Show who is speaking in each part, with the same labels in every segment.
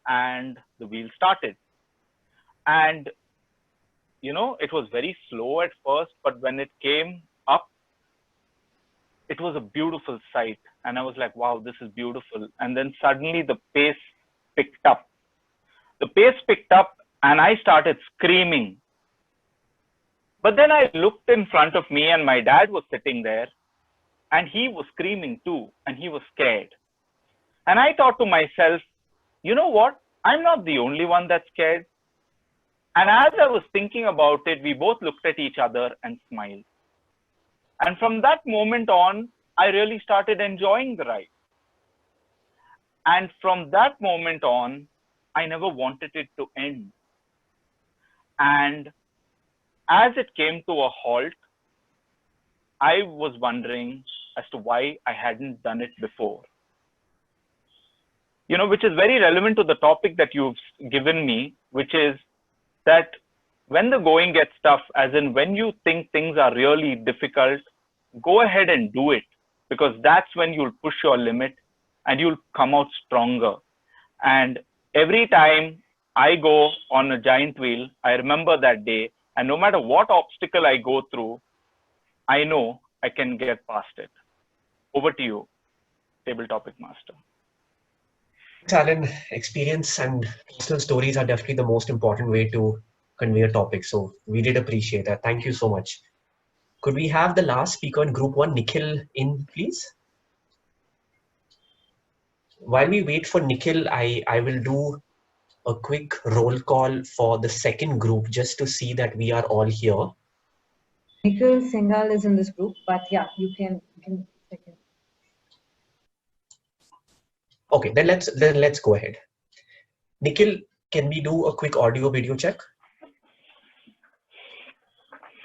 Speaker 1: and the wheel started. And, it was very slow at first, but when it came up, it was a beautiful sight. And I was like, wow, this is beautiful. And then suddenly the pace picked up. The pace picked up and I started screaming. But then I looked in front of me and my dad was sitting there and he was screaming too and he was scared. And I thought to myself, you know what? I'm not the only one that's scared. And as I was thinking about it, we both looked at each other and smiled. And from that moment on, I really started enjoying the ride. And from that moment on, I never wanted it to end. And as it came to a halt, I was wondering as to why I hadn't done it before. Which is very relevant to the topic that you've given me, which is that when the going gets tough, as in when you think things are really difficult, go ahead and do it, because that's when you'll push your limit and you'll come out stronger. And every time I go on a giant wheel, I remember that day, and no matter what obstacle I go through, I know I can get past it. Over to you, Table Topic Master.
Speaker 2: Alan, experience and personal stories are definitely the most important way to convey a topic. So we did appreciate that. Thank you so much. Could we have the last speaker in group 1, Nikhil, in, please? While we wait for Nikhil, I will do a quick roll call for the second group just to see that we are all here.
Speaker 3: Nikhil Singhal is in this group, but yeah, you can second.
Speaker 2: Okay, then let's go ahead. Nikhil, can we do a quick audio video check?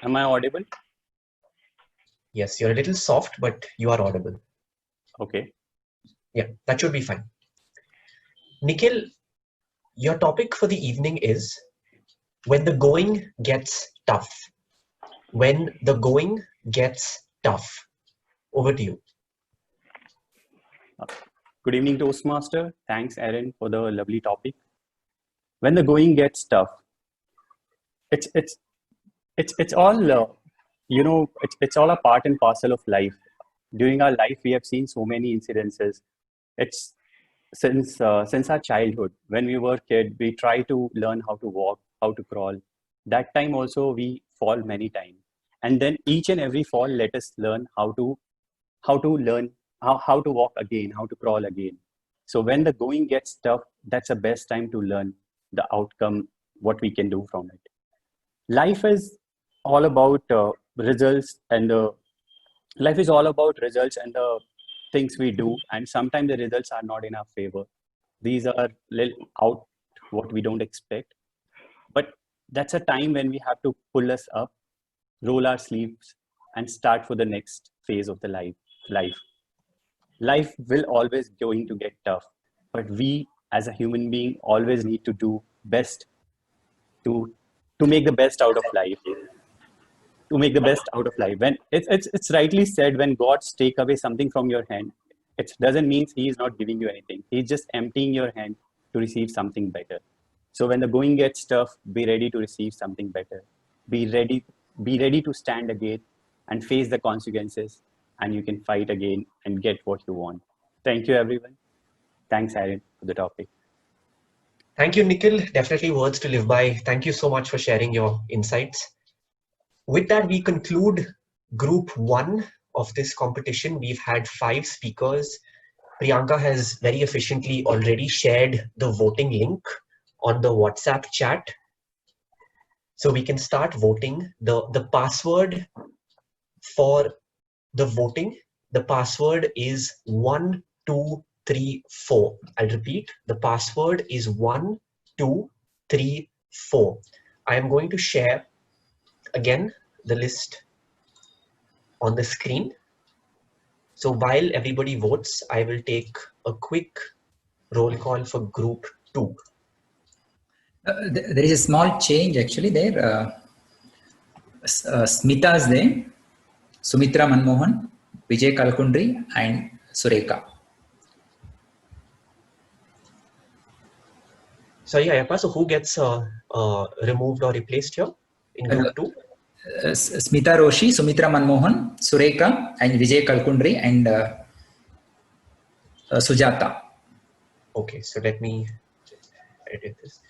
Speaker 4: Am I audible?
Speaker 2: Yes, you're a little soft, but you are audible.
Speaker 4: Okay.
Speaker 2: Yeah, that should be fine. Nikhil, your topic for the evening is when the going gets tough. When the going gets tough. Over to you.
Speaker 4: Good evening, Toastmaster. Thanks, Aaron, for the lovely topic. When the going gets tough, it's all it's all a part and parcel of life. During our life, we have seen so many incidences. It's since our childhood. When we were kid, we try to learn how to walk, how to crawl. That time also we fall many times, and then each and every fall let us learn how to walk again, how to crawl again. So when the going gets tough, that's the best time to learn the outcome, what we can do from it. Life is all about results, and life is all about results and the things we do. And sometimes the results are not in our favor. These are little out what we don't expect. But that's a time when we have to pull us up, roll our sleeves, and start for the next phase of the life. Life will always going to get tough, but we as a human being always need to do best to make the best out of life. To make the best out of life. When it's rightly said, when God take away something from your hand, it doesn't mean He is not giving you anything. He's just emptying your hand to receive something better. So when the going gets tough, be ready to receive something better. Be ready to stand again and face the consequences, and you can fight again and get what you want. Thank you, everyone. Thanks, Aaron, for the topic.
Speaker 2: Thank you, Nikhil. Definitely words to live by. Thank you so much for sharing your insights. With that, we conclude group 1 of this competition. We've had 5 speakers. Priyanka has very efficiently already shared the voting link on the WhatsApp chat. So we can start voting. The password for the voting, the password is 1234. I'll repeat, the password is 1234. I am going to share again the list on the screen. So while everybody votes, I will take a quick roll call for group 2.
Speaker 5: There is a small change actually there. Smita's there, Sumitra Manmohan, Vijay Kalkundri, and Sureka.
Speaker 2: Sorry, Ayappa, so who gets removed or replaced here in group 2?
Speaker 5: Smita Roshi, Sumitra Manmohan, Sureka, and Vijay Kalkundri, and Sujata.
Speaker 2: Okay, so let me just edit this.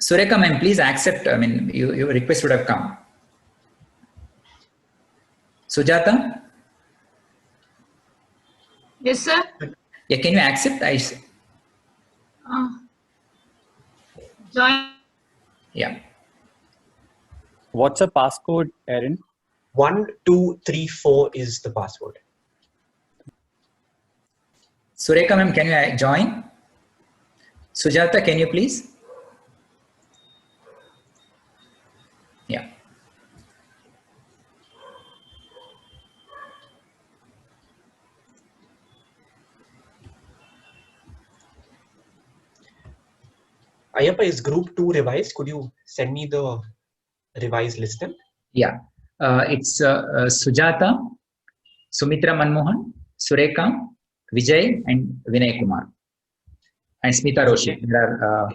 Speaker 5: Sureka, ma'am, please accept. I mean, your request would have come. Sujata?
Speaker 6: Yes, sir.
Speaker 5: Yeah, can you accept?
Speaker 6: Join.
Speaker 5: Yeah.
Speaker 4: What's the passcode, Erin?
Speaker 2: 1234 is the password.
Speaker 5: Sureka, ma'am, can you join? Sujata, can you please? Yeah.
Speaker 2: Ayappa, is group 2 revised? Could you send me the revised list then?
Speaker 5: Yeah. It's Sujata, Sumitra Manmohan, Sureka, Vijay, and Vinay Kumar. And Smita Roshi. There are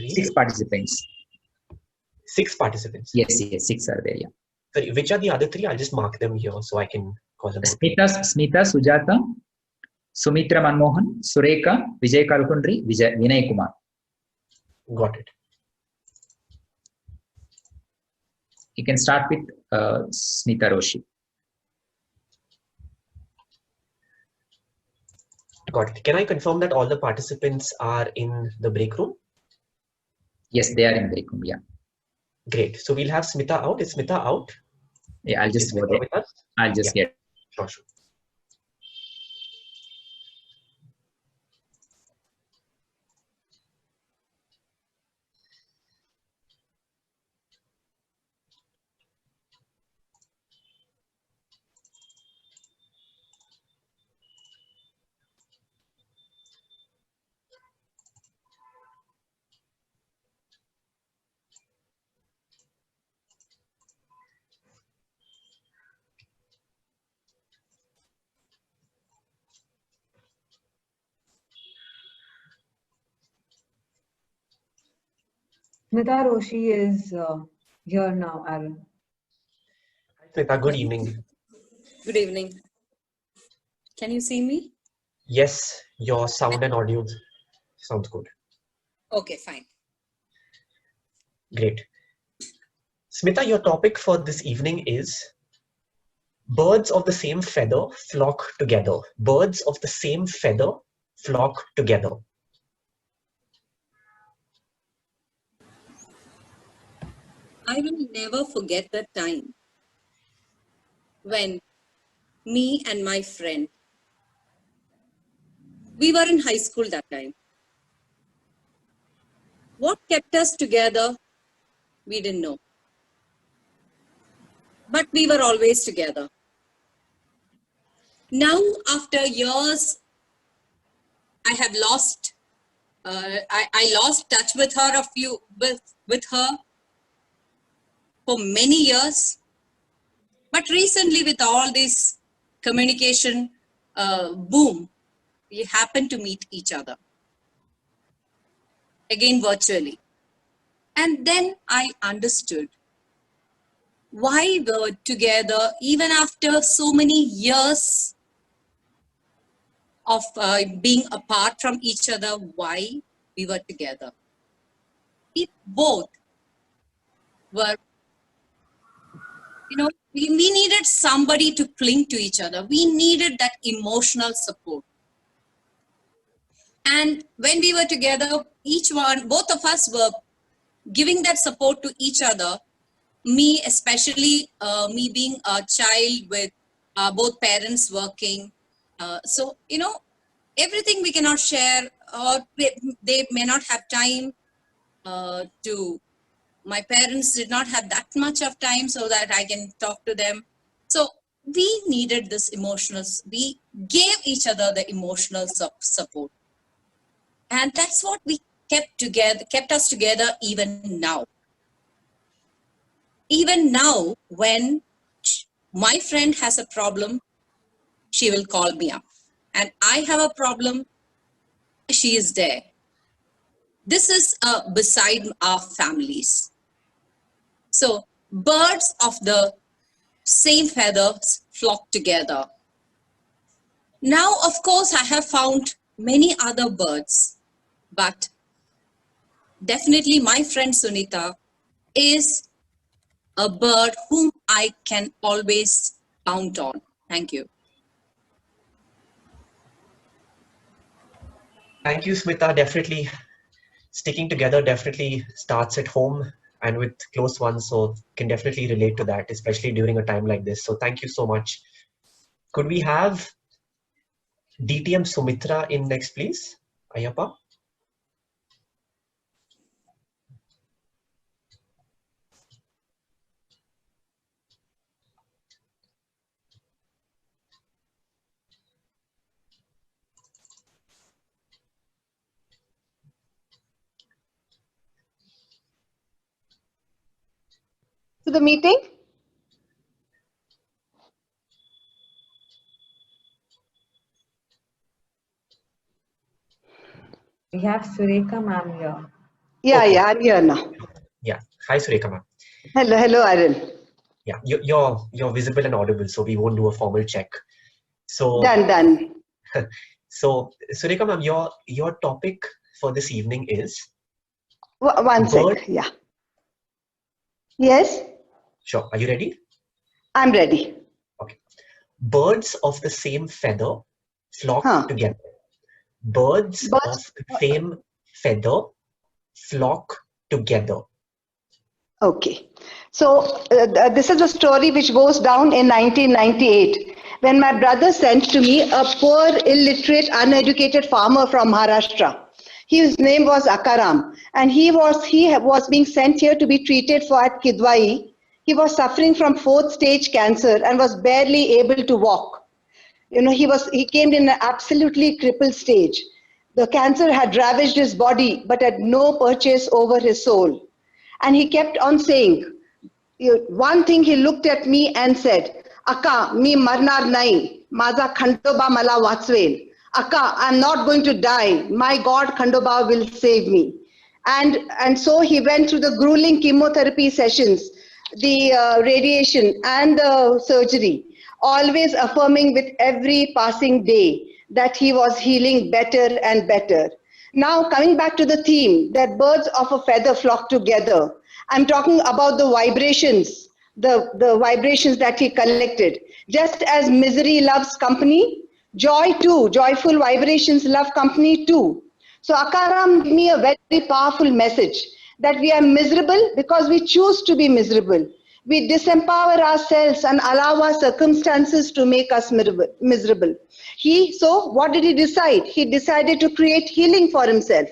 Speaker 5: 6 participants.
Speaker 2: 6 participants?
Speaker 5: Yes, 6 are there, yeah.
Speaker 2: Sorry, which are the other 3? I'll just mark them here so I can call them out.
Speaker 5: Smita, Sujata, Sumitra Manmohan, Sureka, Vijay Kalkundri, Vinay Kumar.
Speaker 2: Got it.
Speaker 5: You can start with Smita Roshi.
Speaker 2: Got it. Can I confirm that all the participants are in the break room?
Speaker 5: Yes, they are in break room, yeah.
Speaker 2: Great. So we'll have Smita out. Is Smita out?
Speaker 5: Yeah, I'll just
Speaker 2: go
Speaker 5: there.
Speaker 2: with us.
Speaker 5: I'll just get.
Speaker 2: Sure.
Speaker 3: Smita Roshi is here now, Aaron.
Speaker 2: Smita, good evening.
Speaker 7: Good evening. Can you see me?
Speaker 2: Yes, your sound and audio sounds good.
Speaker 7: Okay, fine.
Speaker 2: Great. Smita, your topic for this evening is birds of the same feather flock together. Birds of the same feather flock together.
Speaker 7: I will never forget the time when me and my friend, we were in high school that time. What kept us together, we didn't know. But we were always together. Now, after years, I have lost, I lost touch with her with her for many years. But recently, with all this communication boom, we happened to meet each other again virtually. And then I understood why we were together even after so many years of being apart from each other, why we were together. We both were, we needed somebody to cling to each other. We needed that emotional support. And when we were together, both of us were giving that support to each other. Me, especially me being a child with both parents working. So, everything we cannot share, or they may not have time my parents did not have that much of time so that I can talk to them. So we needed this we gave each other the emotional support. And that's what we kept us together even now. Even now, when my friend has a problem, she will call me up. And I have a problem, she is there. this is beside our families. So birds of the same feathers flock together. Now, of course, I have found many other birds, but definitely my friend Sunita is a bird whom I can always count on. Thank you.
Speaker 2: Thank you, Smita. Definitely sticking together definitely starts at home and with close ones. So can definitely relate to that, especially during a time like this. So thank you so much. Could we have DTM Sumitra in next, please? Ayappa.
Speaker 8: To the meeting?
Speaker 3: We have Sureka ma'am here.
Speaker 8: Yeah,
Speaker 2: Okay.
Speaker 8: yeah, I'm here now.
Speaker 2: Yeah. Hi, Sureka ma'am.
Speaker 8: Hello, hello, Arun.
Speaker 2: Yeah, you're visible and audible, so we won't do a formal check. So
Speaker 8: Done.
Speaker 2: so Sureka ma'am, your topic for this evening is
Speaker 8: One
Speaker 2: bird.
Speaker 8: sec, yeah. Yes,
Speaker 2: Sure. Are you ready?
Speaker 8: I'm ready.
Speaker 2: Okay. Birds of the same feather flock
Speaker 8: Huh.
Speaker 2: together. Birds
Speaker 8: Birds,
Speaker 2: of the same feather flock together.
Speaker 8: okay. So this is a story which goes down in 1998 when my brother sent to me a poor, illiterate, uneducated farmer from Maharashtra. His name was Akaram, and he was being sent here to be treated for at Kidwai. He was suffering from fourth stage cancer and was barely able to walk. He came in an absolutely crippled stage. The cancer had ravaged his body but had no purchase over his soul. And he kept on saying, one thing, he looked at me and said, Akka, mi marnar nahi, maza Khandoba mala vatsvel. Akka, I'm not going to die. My God Khandoba will save me. And so he went through the grueling chemotherapy sessions, the radiation and the surgery, always affirming with every passing day that he was healing better and better. Now, coming back to the theme that birds of a feather flock together, I'm talking about the vibrations, the vibrations that he collected. Just as misery loves company, joy too, joyful vibrations love company too. So Akaram gave me a very powerful message that we are miserable because we choose to be miserable. We disempower ourselves and allow our circumstances to make us miserable. So what did he decide? He decided to create healing for himself.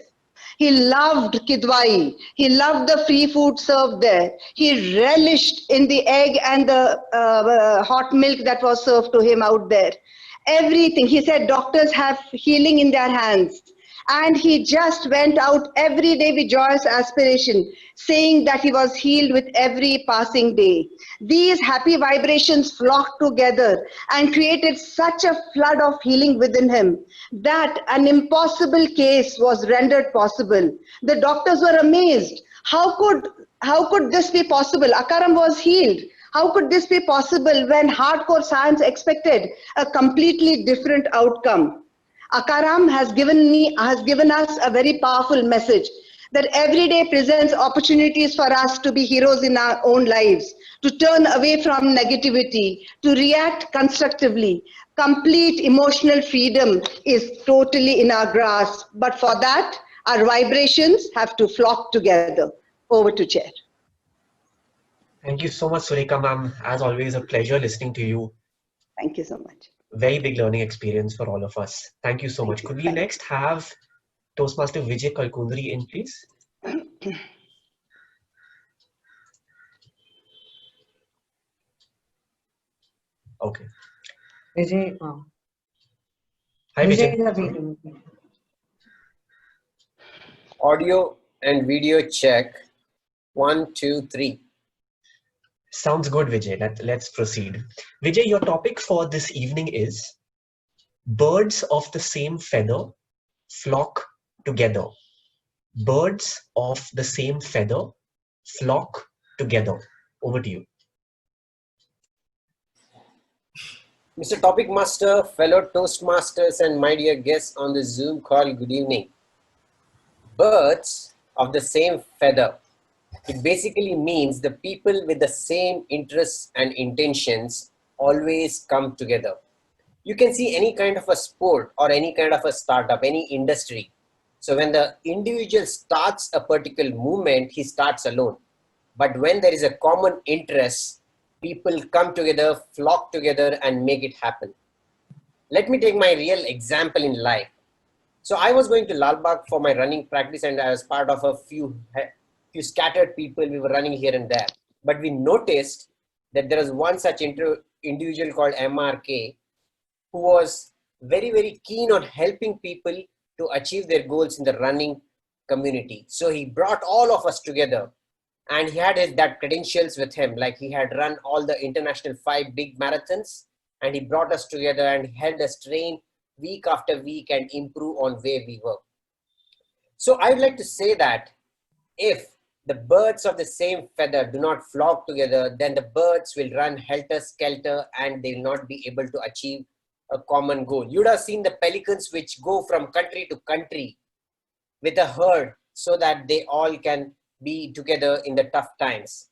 Speaker 8: He loved Kidwai. He loved the free food served there. He relished in the egg and the hot milk that was served to him out there. Everything. He said doctors have healing in their hands. And he just went out every day with joyous aspiration, saying that he was healed with every passing day. These happy vibrations flocked together and created such a flood of healing within him that an impossible case was rendered possible. The doctors were amazed. How could this be possible? Akaram was healed. How could this be possible when hardcore science expected a completely different outcome? Akaram has given us a very powerful message that every day presents opportunities for us to be heroes in our own lives, to turn away from negativity, to react constructively. Complete emotional freedom is totally in our grasp, but for that, our vibrations have to flock together. Over to Chair.
Speaker 2: Thank you so much, Sureka ma'am. As always, a pleasure listening to you.
Speaker 8: Thank you so much.
Speaker 2: Very big learning experience for all of us. Thank you so much. Could we next have Toastmaster Vijay Kalkundri in, please? Okay.
Speaker 3: Vijay,
Speaker 2: Hi,
Speaker 3: Vijay
Speaker 2: Vijay.
Speaker 3: is available.
Speaker 9: Audio and video check. 1, 2, 3.
Speaker 2: Sounds good, Vijay. Let's proceed. Vijay, your topic for this evening is birds of the same feather flock together. Birds of the same feather flock together. Over to you.
Speaker 9: Mr. Topic Master, fellow Toastmasters, and my dear guests on the Zoom call, good evening. Birds of the same feather. It basically means the people with the same interests and intentions always come together. You can see any kind of a sport or any kind of a startup, any industry. So when the individual starts a particular movement, he starts alone. But when there is a common interest, people come together, flock together, and make it happen. Let me take my real example in life. So I was going to Lalbagh for my running practice, and I was part of a few scattered people. We were running here and there. But we noticed that there was one such individual called MRK who was very, very keen on helping people to achieve their goals in the running community. So he brought all of us together, and he had that credentials with him. Like he had run all the international 5 big marathons, and he brought us together and helped us train week after week and improve on where we were. So I'd like to say that if the birds of the same feather do not flock together, then the birds will run helter-skelter and they will not be able to achieve a common goal. You'd have seen the pelicans which go from country to country with a herd so that they all can be together in the tough times.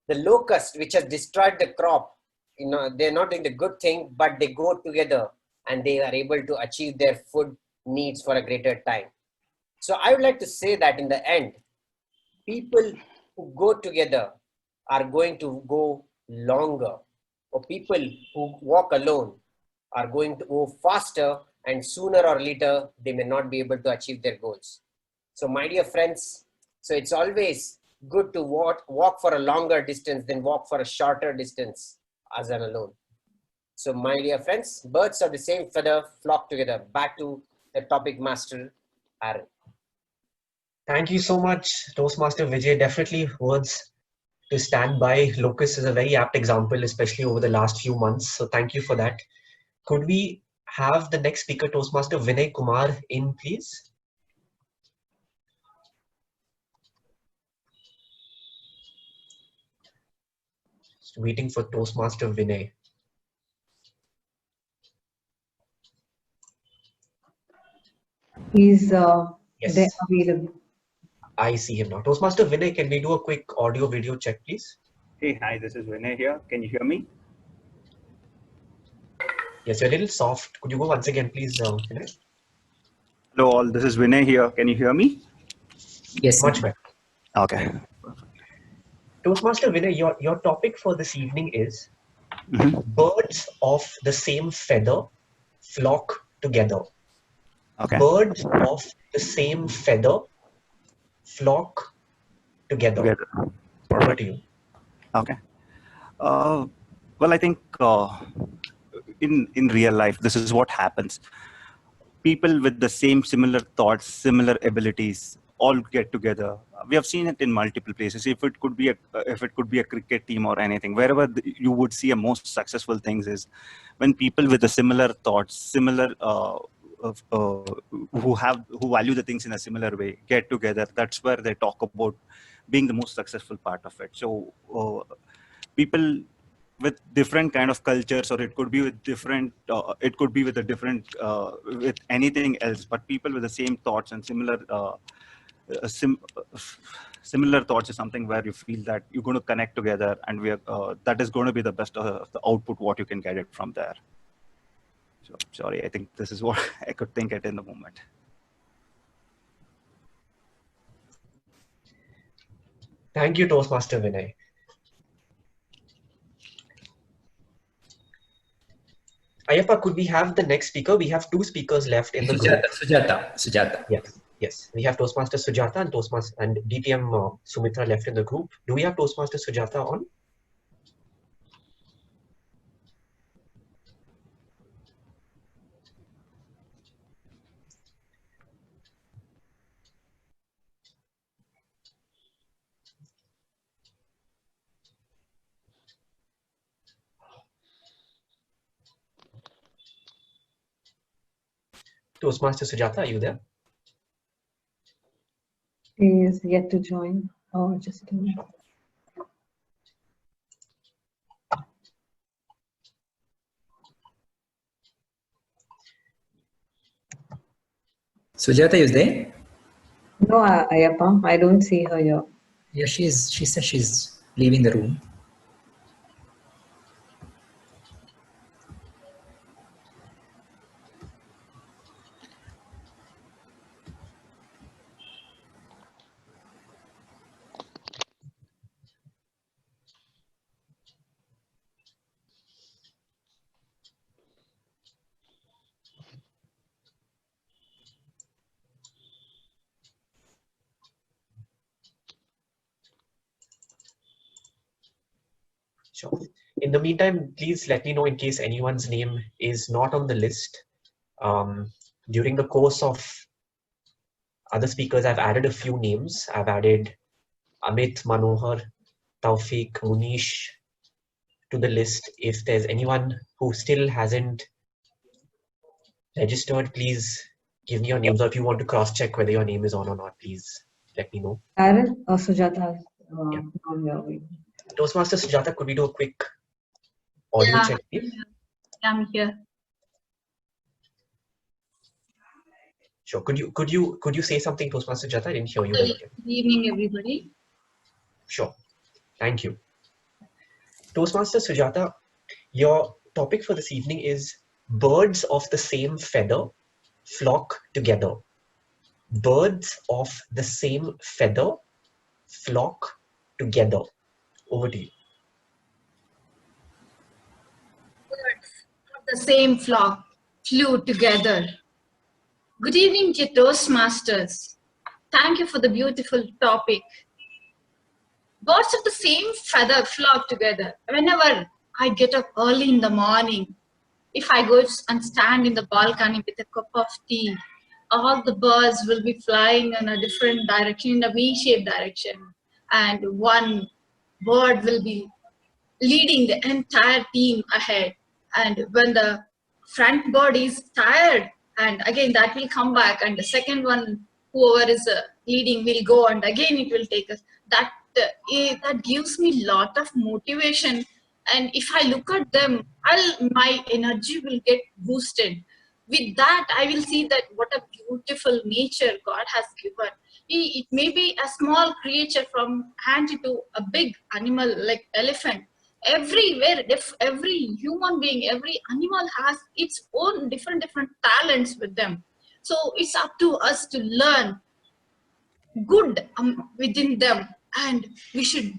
Speaker 9: The locust which has destroyed the crop, they're not doing the good thing, but they go together and they are able to achieve their food needs for a greater time. So I would like to say that in the end, people who go together are going to go longer, or people who walk alone are going to go faster, and sooner or later they may not be able to achieve their goals. So my dear friends, so it's always good to walk for a longer distance than walk for a shorter distance as an alone. So my dear friends, birds of the same feather flock together. Back to the topic master, Aaron.
Speaker 2: Thank you so much, Toastmaster Vijay. Definitely words to stand by. Locust is a very apt example, especially over the last few months. So thank you for that. Could we have the next speaker, Toastmaster Vinay Kumar, in, please? Just waiting for Toastmaster Vinay.
Speaker 3: He's
Speaker 2: Yes.
Speaker 3: there available.
Speaker 2: I see him now. Toastmaster Vinay, can we do a quick audio video check, please?
Speaker 10: Hey, hi, this is Vinay here. Can you hear me?
Speaker 2: Yes, you're a little soft. Could you go once again, please, Vinay?
Speaker 10: Hello all, this is Vinay here. Can you hear me?
Speaker 5: Yes,
Speaker 2: Much better.
Speaker 10: Okay.
Speaker 2: Toastmaster Vinay, your topic for this evening is
Speaker 10: Mm-hmm.
Speaker 2: birds of the same feather flock together.
Speaker 10: Okay.
Speaker 2: Birds of the same feather flock together. Over to you.
Speaker 10: Okay. Well, I think in real life, this is what happens. People with the similar thoughts, similar abilities, all get together. We have seen it in multiple places. If it could be a cricket team or anything, wherever you would see a most successful things is when people with the similar thoughts, similar who value the things in a similar way get together. That's where they talk about being the most successful part of it. So people with different kind of cultures, or it could be with different, it could be with a different, with anything else, but people with the same thoughts and similar similar thoughts is something where you feel that you're going to connect together, and that is going to be the best of the output what you can get it from there. So sorry, I think this is what I could think at in the moment.
Speaker 2: Thank you, Toastmaster Vinay. Ayappa, could we have the next speaker? We have 2 speakers left in the group.
Speaker 5: Sujata.
Speaker 2: Yes. We have Toastmaster Sujata and Toastmaster and DTM Sumitra left in the group. Do we have Toastmaster Sujata on? Toastmaster Sujata, are you there?
Speaker 3: She is yet to join. Oh, just a minute.
Speaker 5: Sujata is there?
Speaker 3: No, Ayappa, I don't see her here.
Speaker 5: Yeah, she is. She says she's leaving the room.
Speaker 2: Sure. In the meantime, please let me know in case anyone's name is not on the list. During the course of other speakers, I've added a few names. I've added Amit, Manohar, Taufik, Munish to the list. If there's anyone who still hasn't registered, please give me your names, or if you want to cross-check whether your name is on or not, please let me know.
Speaker 3: Aaron or Sujata?
Speaker 2: Yeah.
Speaker 3: On your way.
Speaker 2: Toastmaster Sujata, could we do a quick audio
Speaker 6: Yeah,
Speaker 2: check, please?
Speaker 6: I'm here.
Speaker 2: Sure. Could you say something, Toastmaster Sujata? I didn't hear you very
Speaker 6: Good
Speaker 2: clearly.
Speaker 6: evening, everybody.
Speaker 2: Sure. Thank you. Toastmaster Sujata, your topic for this evening is birds of the same feather flock together. Birds of the same feather flock together. Over to you.
Speaker 6: Birds of the same flock flew together. Good evening, dear Toastmasters. Thank you for the beautiful topic. Birds of the same feather flock together. Whenever I get up early in the morning, if I go and stand in the balcony with a cup of tea, all the birds will be flying in a different direction, in a V-shaped direction. And one bird will be leading the entire team ahead. And when the front bird is tired, and again that will come back, and the second one, whoever is leading, will go, and again it will take us. That gives me lot of motivation. And if I look at them, my energy will get boosted. With that, I will see that what a beautiful nature God has given. It may be a small creature from ant to a big animal like elephant. Everywhere, every human being, every animal has its own different talents with them. So it's up to us to learn good within them, and we should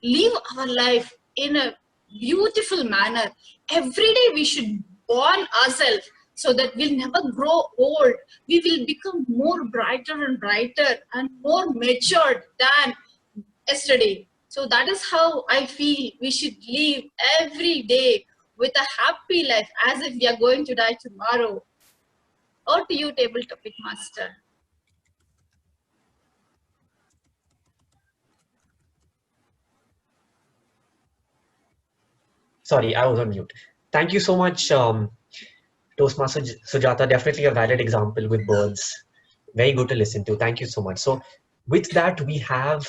Speaker 6: live our life in a beautiful manner. Every day we should born ourselves so that we'll never grow old. We will become more brighter and brighter and more matured than yesterday. So that is how I feel we should live every day with a happy life, as if we are going to die tomorrow. Or to you, table topic master.
Speaker 2: Sorry, I was on mute. Thank you so much, Toastmaster Sujata. Definitely a valid example with birds. Very good to listen to. Thank you so much. So with that, we have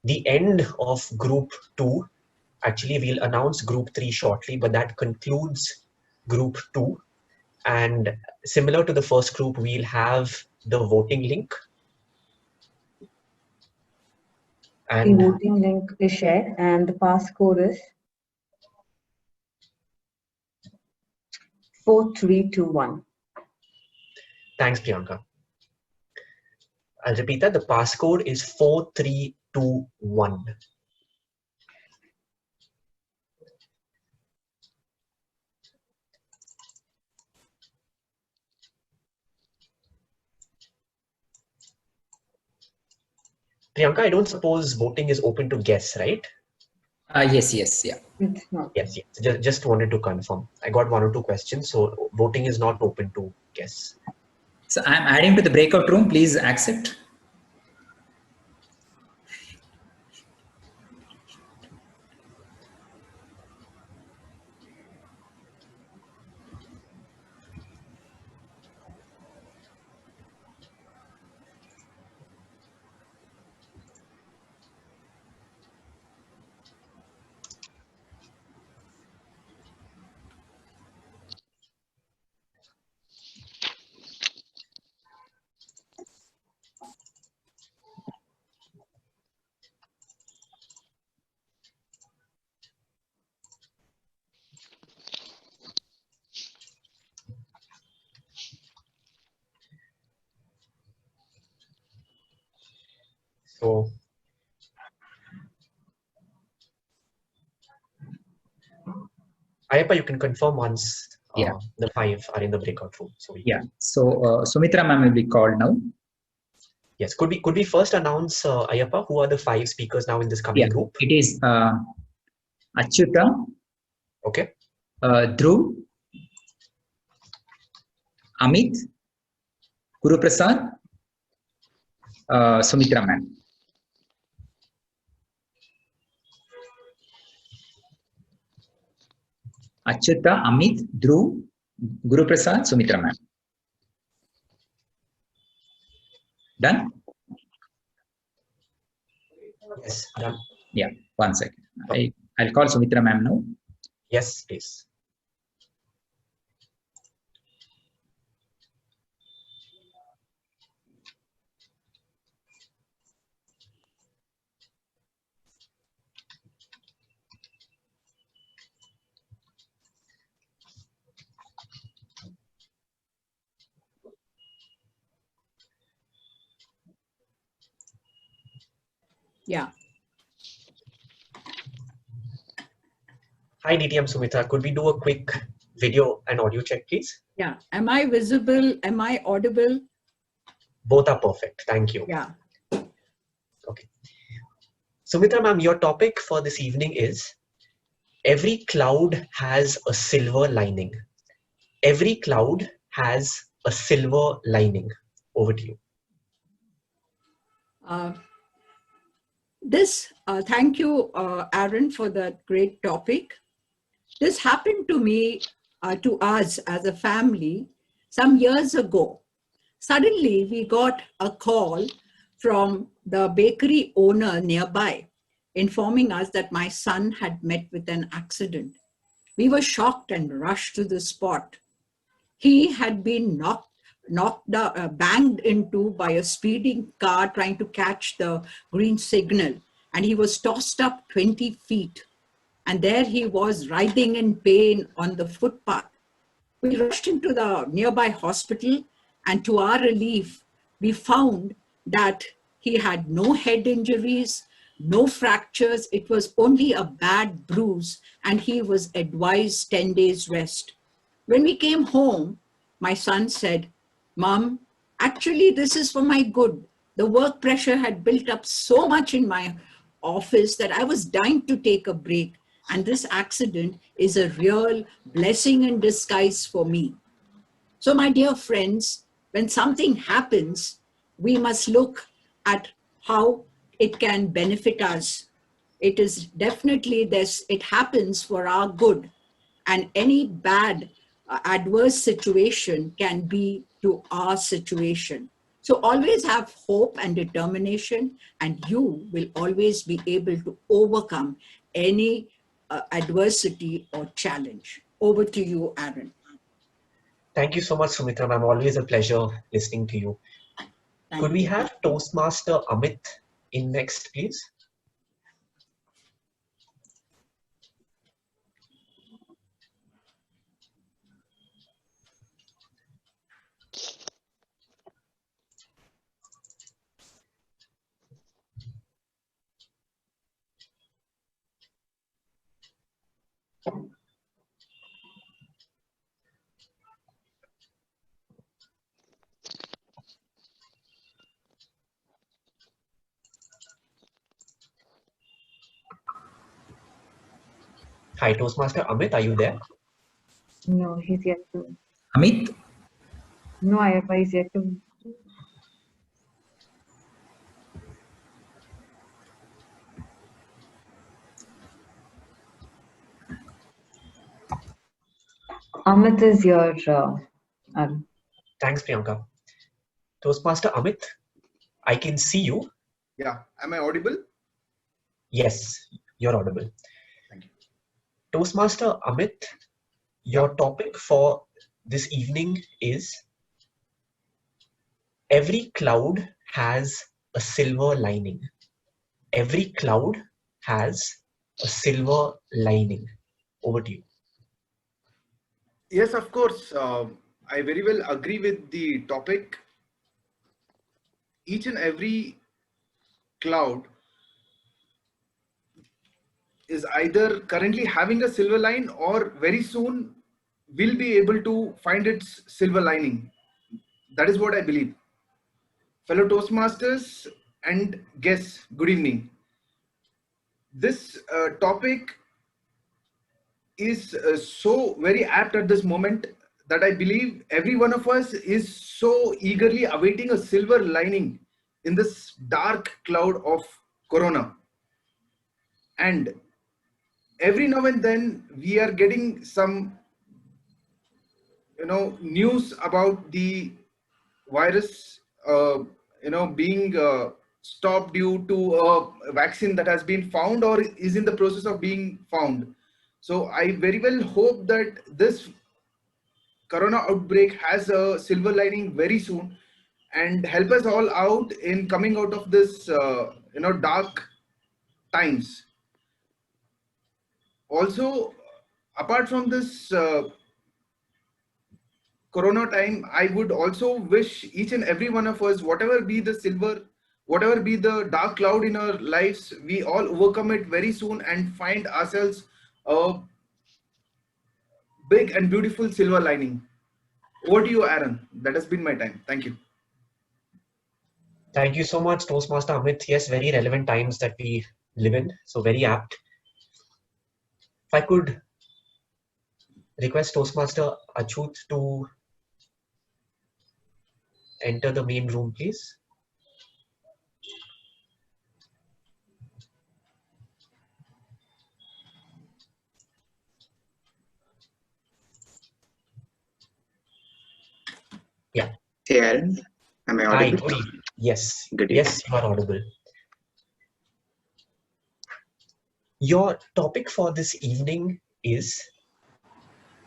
Speaker 2: the end of group 2. Actually, we'll announce group 3 shortly, but that concludes group 2. And similar to the first group, we'll have the voting link. And
Speaker 3: the voting link is shared, and the passcode is 4321.
Speaker 2: Thanks, Priyanka. I'll repeat that. The passcode is 4321. Priyanka, I don't suppose voting is open to guests, right?
Speaker 5: Yes, yeah.
Speaker 3: It's not.
Speaker 2: Yes. Just wanted to confirm. I got 1 or 2 questions, so voting is not open to guests.
Speaker 5: So I'm adding to the breakout room. Please accept.
Speaker 2: So Ayappa, you can confirm once
Speaker 5: Yeah.
Speaker 2: the 5 are in the breakout room. So
Speaker 5: Yeah. So Sumitra ma'am will be called now.
Speaker 2: yes, could we first announce Ayappa, who are the 5 speakers now in this coming
Speaker 5: Yeah.
Speaker 2: group?
Speaker 5: It is Achyuta,
Speaker 2: Okay.
Speaker 5: Dhruv, Amit, Guru Prasad, Sumitra ma'am. Achyuta, Amit, Dhruv, Guru Prasad, Sumitra ma'am. Done?
Speaker 2: Yes, done.
Speaker 5: Yeah, 1 second.
Speaker 2: Okay.
Speaker 5: I'll call Sumitra ma'am now.
Speaker 2: Yes, please.
Speaker 11: Yeah.
Speaker 2: Hi, DTM Sumitra. Could we do a quick video and audio check, please?
Speaker 11: Yeah. Am I visible? Am I audible?
Speaker 2: Both are perfect. Thank you.
Speaker 11: Yeah.
Speaker 2: Okay. Sumitra ma'am, your topic for this evening is every cloud has a silver lining. Every cloud has a silver lining. Over to you.
Speaker 11: Thank you, Aaron, for that great topic. This happened to me, to us as a family, some years ago. Suddenly, we got a call from the bakery owner nearby, informing us that my son had met with an accident. We were shocked and rushed to the spot. He had been banged into by a speeding car trying to catch the green signal, and he was tossed up 20 feet. And there he was writhing in pain on the footpath. We rushed him to the nearby hospital, and to our relief, we found that he had no head injuries, no fractures. It was only a bad bruise, and he was advised 10 days rest. When we came home, my son said, "Mom, actually, this is for my good. The work pressure had built up so much in my office that I was dying to take a break. And this accident is a real blessing in disguise for me." So, my dear friends, when something happens, we must look at how it can benefit us. It is definitely this, it happens for our good. And any bad, adverse situation can be to our situation. So always have hope and determination, and you will always be able to overcome any adversity or challenge. Over to you, Aaron.
Speaker 2: Thank you so much, Sumitra ma'am. Always a pleasure listening to you.
Speaker 11: Thank
Speaker 2: Could we
Speaker 11: you.
Speaker 2: have Toastmaster Amit in next, please? Hi, Toastmaster Amit, are you there?
Speaker 3: No, he's yet to.
Speaker 5: Amit,
Speaker 3: No, Ayappa is yet to. Amit is your. Aaron.
Speaker 2: Thanks, Priyanka. Toastmaster Amit, I can see you.
Speaker 12: Yeah. Am I audible?
Speaker 2: Yes, you're audible.
Speaker 12: Thank you.
Speaker 2: Toastmaster Amit, your topic for this evening is every cloud has a silver lining. Every cloud has a silver lining. Over to you.
Speaker 12: Yes, of course. I very well agree with the topic. Each and every cloud is either currently having a silver line or very soon will be able to find its silver lining. That is what I believe. Fellow Toastmasters and guests, good evening. This topic is so very apt at this moment that I believe every one of us is so eagerly awaiting a silver lining in this dark cloud of corona. And every now and then we are getting some news about the virus being stopped due to a vaccine that has been found or is in the process of being found. So I very well hope that this corona outbreak has a silver lining very soon and help us all out in coming out of this dark times. Also, apart from this corona time, I would also wish each and every one of us, whatever be the silver, whatever be the dark cloud in our lives, we all overcome it very soon and find ourselves a big and beautiful silver lining. Over to you, Aaron. That has been my time. Thank you.
Speaker 2: Thank you so much, Toastmaster Amit. Yes, very relevant times that we live in, so very apt. If I could request Toastmaster Achut to enter the main room, please. Yeah.
Speaker 13: Hey Aaron, am I audible?
Speaker 2: Hi, good evening. Yes.
Speaker 13: Good evening.
Speaker 2: Yes, you are audible. Your topic for this evening is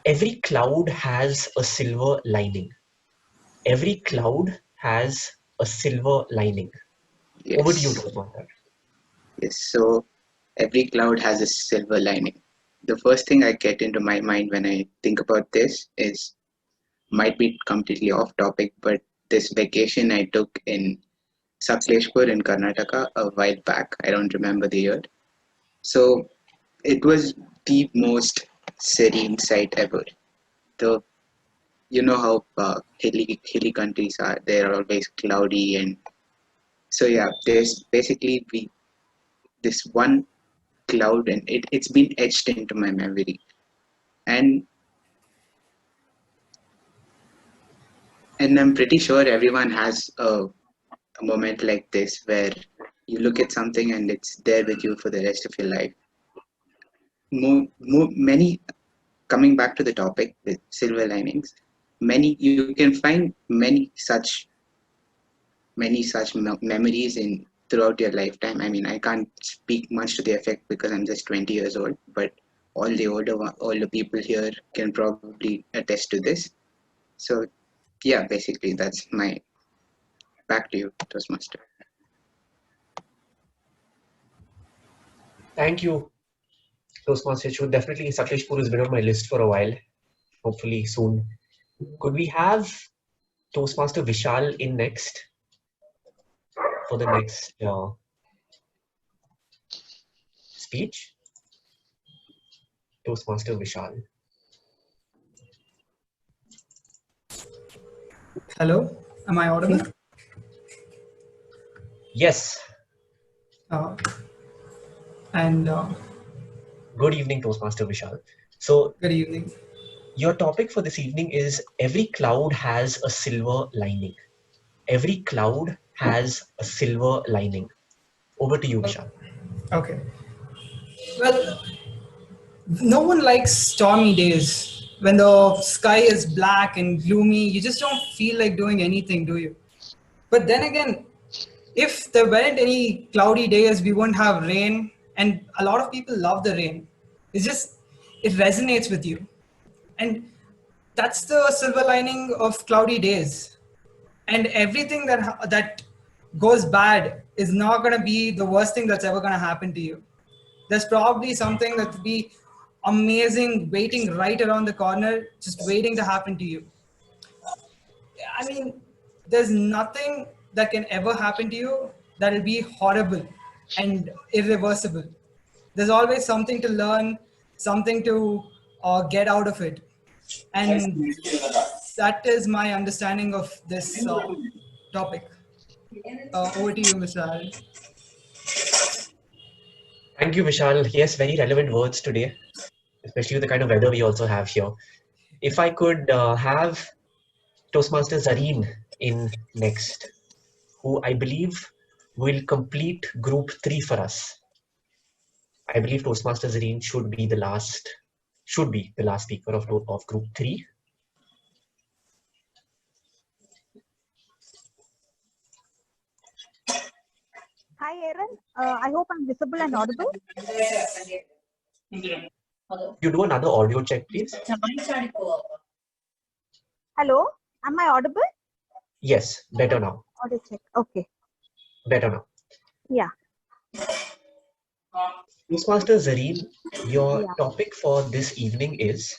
Speaker 2: every cloud has a silver lining. Every cloud has a silver lining.
Speaker 13: Yes.
Speaker 2: Over to you, Toastmaster.
Speaker 13: Yes, so every cloud has a silver lining. The first thing I get into my mind when I think about this is, might be completely off topic, but this vacation I took in Sakleshpur in Karnataka a while back, I don't remember the year. So it was the most serene sight ever. You know how hilly countries are, they're always cloudy, and so yeah, there's basically this one cloud, and it's been etched into my memory. And I'm pretty sure everyone has a moment like this where you look at something and it's there with you for the rest of your life. Many, coming back to the topic with silver linings, you can find many such memories in throughout your lifetime. I mean, I can't speak much to the effect because I'm just 20 years old, but all the older people here can probably attest to this. So yeah, basically that's my, back to you, Toastmaster.
Speaker 2: Thank you, Toastmaster Achut. Definitely, Sakleshpur has been on my list for a while. Hopefully soon. Could we have Toastmaster Vishal in next for the next speech? Toastmaster Vishal.
Speaker 14: Hello, am I audible?
Speaker 2: Yes. Good evening, Toastmaster Vishal. So,
Speaker 14: good evening.
Speaker 2: Your topic for this evening is every cloud has a silver lining. Every cloud has a silver lining. Over to you, Vishal.
Speaker 14: Okay. Well, no one likes stormy days. When the sky is black and gloomy, you just don't feel like doing anything, do you? But then again, if there weren't any cloudy days, we wouldn't have rain. And a lot of people love the rain. It resonates with you. And that's the silver lining of cloudy days. And everything that goes bad is not going to be the worst thing that's ever going to happen to you. There's probably something that would be amazing waiting right around the corner, just waiting to happen to you. I mean, there's nothing that can ever happen to you that'll be horrible and irreversible. There's always something to learn, something to get out of it. And that is my understanding of this topic. Over to you, Mr. Aaron.
Speaker 2: Thank you, Vishal. Yes, very relevant words today, especially with the kind of weather we also have here. If I could have Toastmaster Zareen in next, who I believe will complete group 3 for us. I believe Toastmaster Zareen should be the last speaker of group 3.
Speaker 15: Hi, Aaron. I hope I'm visible and audible.
Speaker 2: You do another audio check, please.
Speaker 15: Hello, am I audible?
Speaker 2: Yes, better now.
Speaker 15: Audio check. Okay.
Speaker 2: Better now.
Speaker 15: Yeah.
Speaker 2: Toastmaster Zareen, your topic for this evening is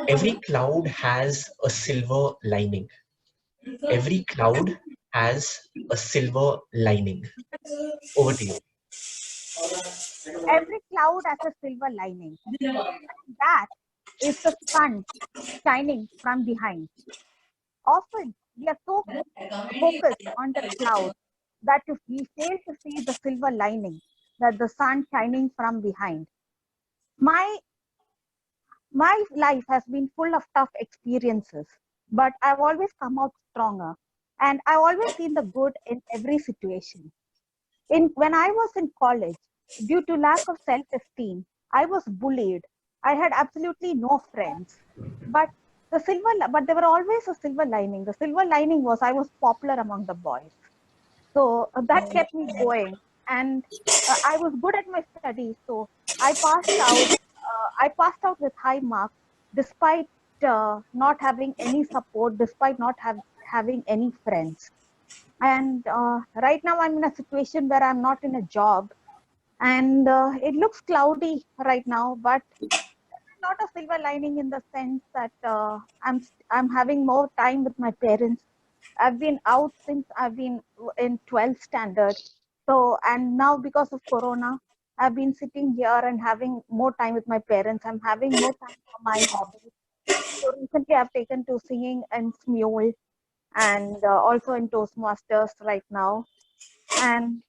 Speaker 2: every cloud has a silver lining. Every cloud has a silver lining. Over to you.
Speaker 15: Every cloud has a silver lining. That is the sun shining from behind. Often we are so focused on the cloud that if we fail to see the silver lining, that the sun shining from behind. My life has been full of tough experiences, but I've always come out stronger, and I've always seen the good in every situation. When I was in college, due to lack of self-esteem, I was bullied. I had absolutely no friends. But there were always a silver lining. The silver lining was I was popular among the boys. So that kept me going. And I was good at my studies. So I passed out. I passed out with high marks, despite not having any support, despite not having any friends. And right now I'm in a situation where I'm not in a job, and it looks cloudy right now, but not a silver lining in the sense that I'm having more time with my parents. I've been out since I've been in 12th standard. So, and now because of Corona, I've been sitting here and having more time with my parents. I'm having more time for my hobbies. So recently I've taken to singing and Smule, and also in Toastmasters right now. And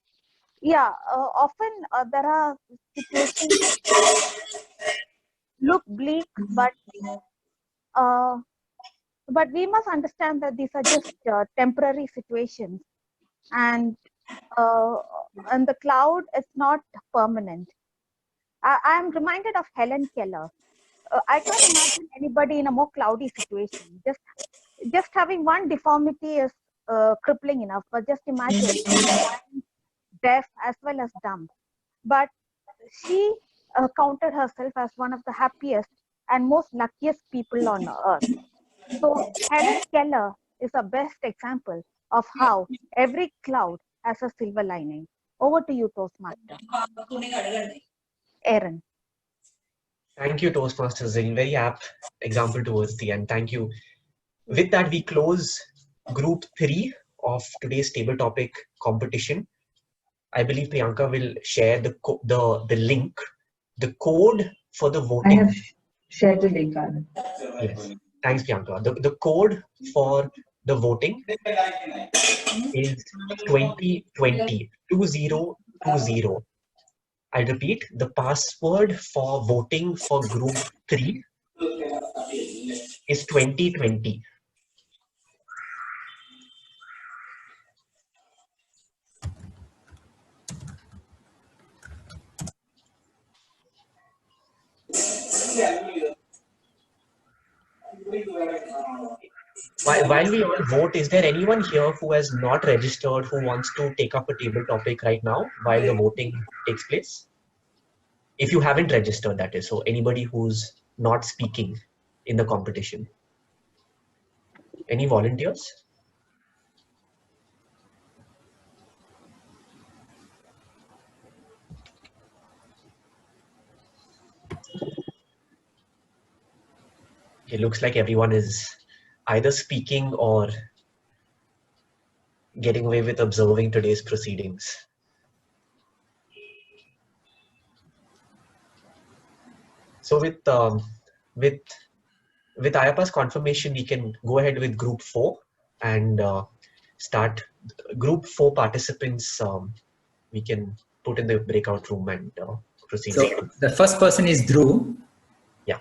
Speaker 15: yeah, often there are situations look bleak, uh, but we must understand that these are just temporary situations, and uh, and the cloud is not permanent. I am reminded of Helen Keller. I can't imagine anybody in a more cloudy situation. Just having one deformity is crippling enough, but just imagine blind, deaf as well as dumb. But she counted herself as one of the happiest and most luckiest people on earth. So Helen Keller is the best example of how every cloud has a silver lining. Over to you, Toastmaster. Aaron.
Speaker 2: Thank you, Toastmasters. A very apt example towards the end. Thank you. With that, we close group 3 of today's table topic competition. I believe Priyanka will share the link, the code for the voting.
Speaker 3: I have shared the link, Anand.
Speaker 2: Yes. Thanks, Priyanka. The code for the voting is 2020. I repeat, the password for voting for group 3 is 2020. While we all vote, is there anyone here who has not registered who wants to take up a table topic right now while the voting takes place? If you haven't registered, that is. So anybody who's not speaking in the competition. Any volunteers? It looks like everyone is either speaking or getting away with observing today's proceedings. So with Ayapa's confirmation, we can go ahead with group 4 and start. Group 4 participants, we can put in the breakout room and proceed.
Speaker 5: So the first person is Dhruv.
Speaker 2: Yeah.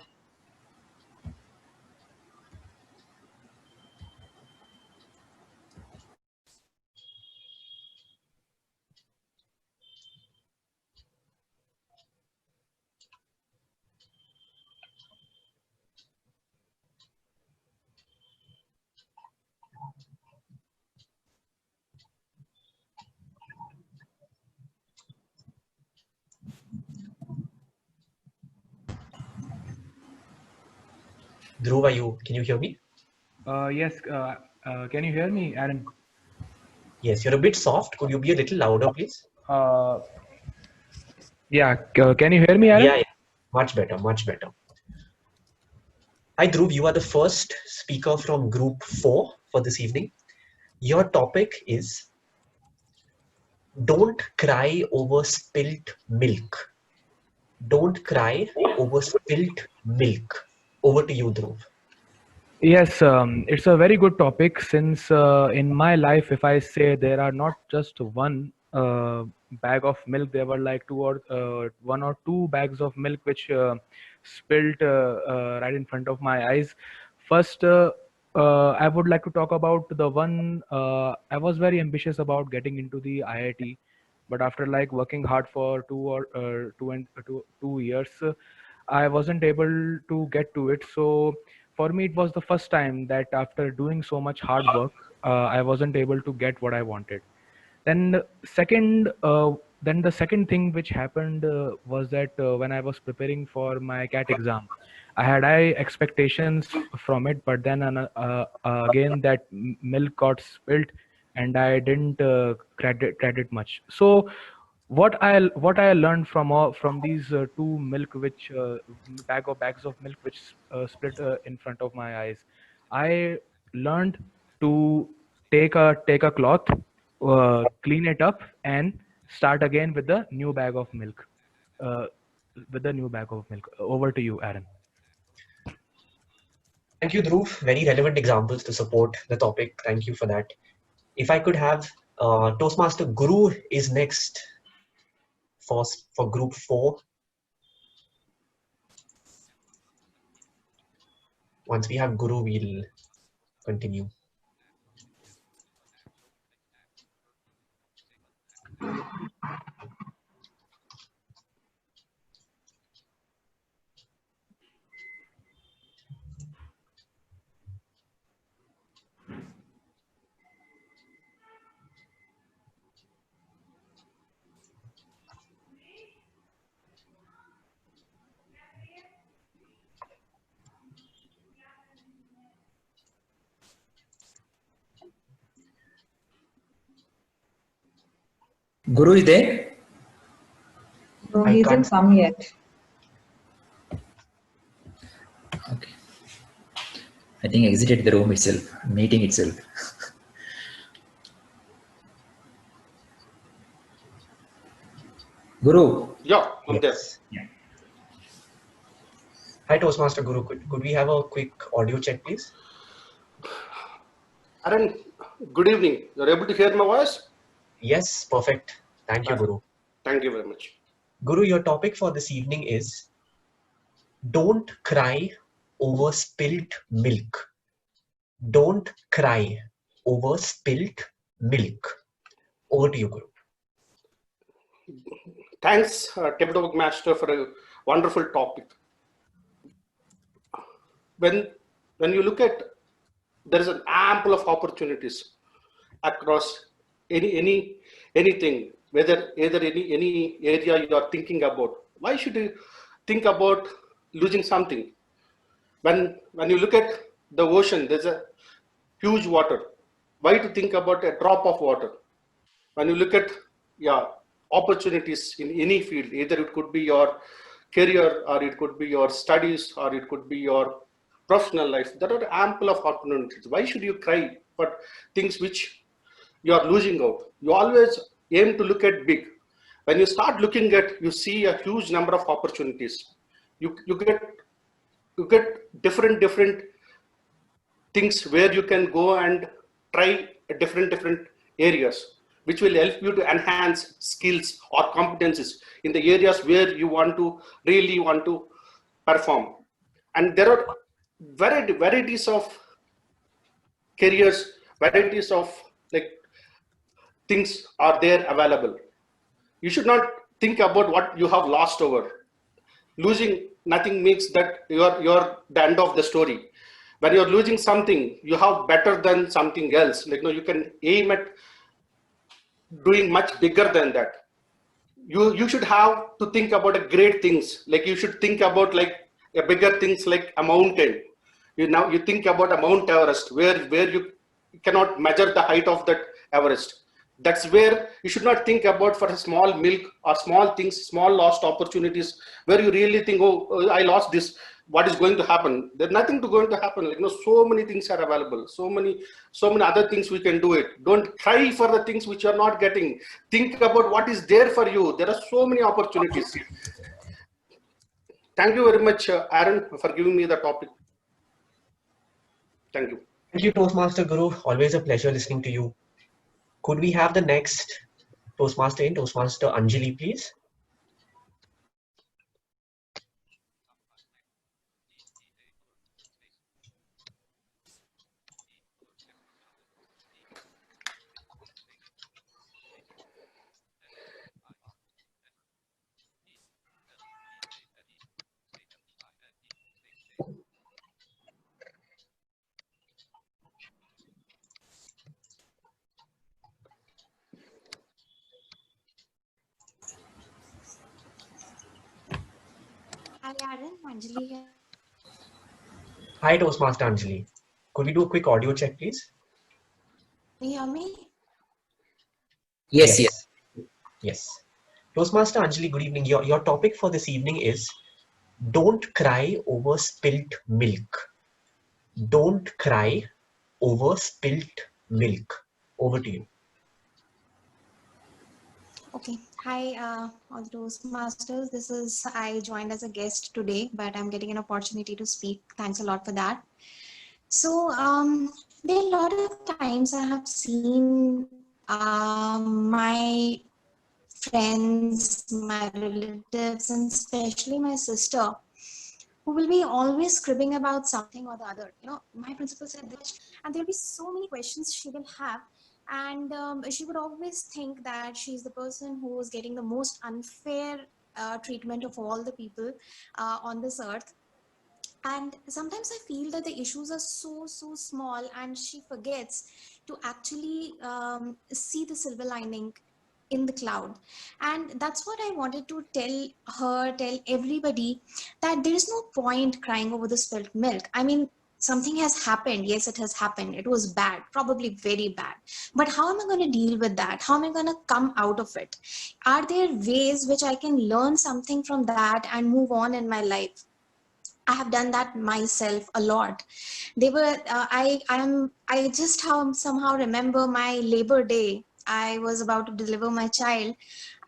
Speaker 2: Dhruv, can you hear me?
Speaker 16: Yes. Can you hear me, Aaron?
Speaker 2: Yes, you're a bit soft. Could you be a little louder, please?
Speaker 16: Yeah. Can you hear me, Aaron?
Speaker 2: Yeah. Much better, much better. Hi, Dhruv. You are the first speaker from group 4 for this evening. Your topic is don't cry over spilt milk. Don't cry over spilt milk. Over to you, Dhruv.
Speaker 16: Yes, it's a very good topic since in my life, if I say there are not just one bag of milk, there were like one or two bags of milk which spilled right in front of my eyes. First, I would like to talk about the one I was very ambitious about getting into the IIT, but after like working hard for 2 years, I wasn't able to get to it. So for me, it was the first time that after doing so much hard work, I wasn't able to get what I wanted. Then the second thing which happened was that when I was preparing for my CAT exam, I had high expectations from it, but then again that milk got spilled, and I didn't credit much. So what I learned from these two milk which bags of milk which split in front of my eyes, I learned to take a cloth, clean it up, and start again with the new bag of milk. Over to you, Aaron.
Speaker 2: Thank you, Dhruv. Very relevant examples to support the topic. Thank you for that. If I could have Toastmaster Guru is next for group 4. Once we have Guru, we'll continue.
Speaker 5: Guru is there?
Speaker 3: No, he hasn't come yet.
Speaker 5: Okay. I think exited the room itself, meeting itself. Guru.
Speaker 17: Yeah, I'm there.
Speaker 2: Yeah. Hi, Toastmaster Guru. Could we have a quick audio check, please?
Speaker 17: Aaron, good evening. You're able to hear my voice?
Speaker 2: Yes, perfect. Thank you, Guru.
Speaker 17: Thank you very much.
Speaker 2: Guru, your topic for this evening is don't cry over spilt milk. Don't cry over spilt milk. Over to you, Guru.
Speaker 17: Thanks, Tabletop Master, for a wonderful topic. When you look at, there is an ample of opportunities across anything, whether any area you are thinking about. Why should you think about losing something? When you look at the ocean, there's a huge water. Why to think about a drop of water? When you look at opportunities in any field, either it could be your career, or it could be your studies, or it could be your professional life, there are ample of opportunities. Why should you cry for things which you are losing out. You always aim to look at big. When you start looking at, you see a huge number of opportunities. You get different things where you can go and try different areas, which will help you to enhance skills or competencies in the areas where you really want to perform. And there are varieties of careers, varieties of like things are there available. You should not think about what you have lost over. Losing nothing makes that you're the end of the story. When you're losing something, you have better than something else. Like, you can aim at doing much bigger than that. You should have to think about a great things. Like, you should think about like a bigger things like a mountain. You think about a Mount Everest where you cannot measure the height of that Everest. That's where you should not think about for a small milk or small things, small lost opportunities where you really think, oh, I lost this. What is going to happen? There's nothing going to happen. Like, so many things are available. So many other things we can do it. Don't try for the things which you're not getting. Think about what is there for you. There are so many opportunities. Thank you very much, Aaron, for giving me the topic. Thank you.
Speaker 2: Thank you, Toastmaster Guru. Always a pleasure listening to you. Could we have the next Toastmaster Toastmaster Anjali, please?
Speaker 18: Hi, Aaron. Anjali here.
Speaker 2: Hi, Toastmaster Anjali. Could we do a quick audio check, please?
Speaker 18: Can you hear me?
Speaker 2: Yes. Yes. Toastmaster Anjali, good evening. Your topic for this evening is don't cry over spilt milk. Don't cry over spilt milk. Over to you.
Speaker 18: Okay. Hi, all those masters. I joined as a guest today, but I'm getting an opportunity to speak. Thanks a lot for that. So, there are a lot of times I have seen my friends, my relatives, and especially my sister, who will be always scribbling about something or the other. My principal said this, and there'll be so many questions she will have. And she would always think that she's the person who is getting the most unfair treatment of all the people on this earth. And sometimes I feel that the issues are so small, and she forgets to actually see the silver lining in the cloud. And that's what I wanted to tell everybody, that there is no point crying over the spilt milk. I mean, something has happened. Yes, it has happened. It was bad, probably very bad. But how am I going to deal with that? How am I going to come out of it? Are there ways which I can learn something from that and move on in my life? I have done that myself a lot. They were I just somehow remember my labor day. I was about to deliver my child,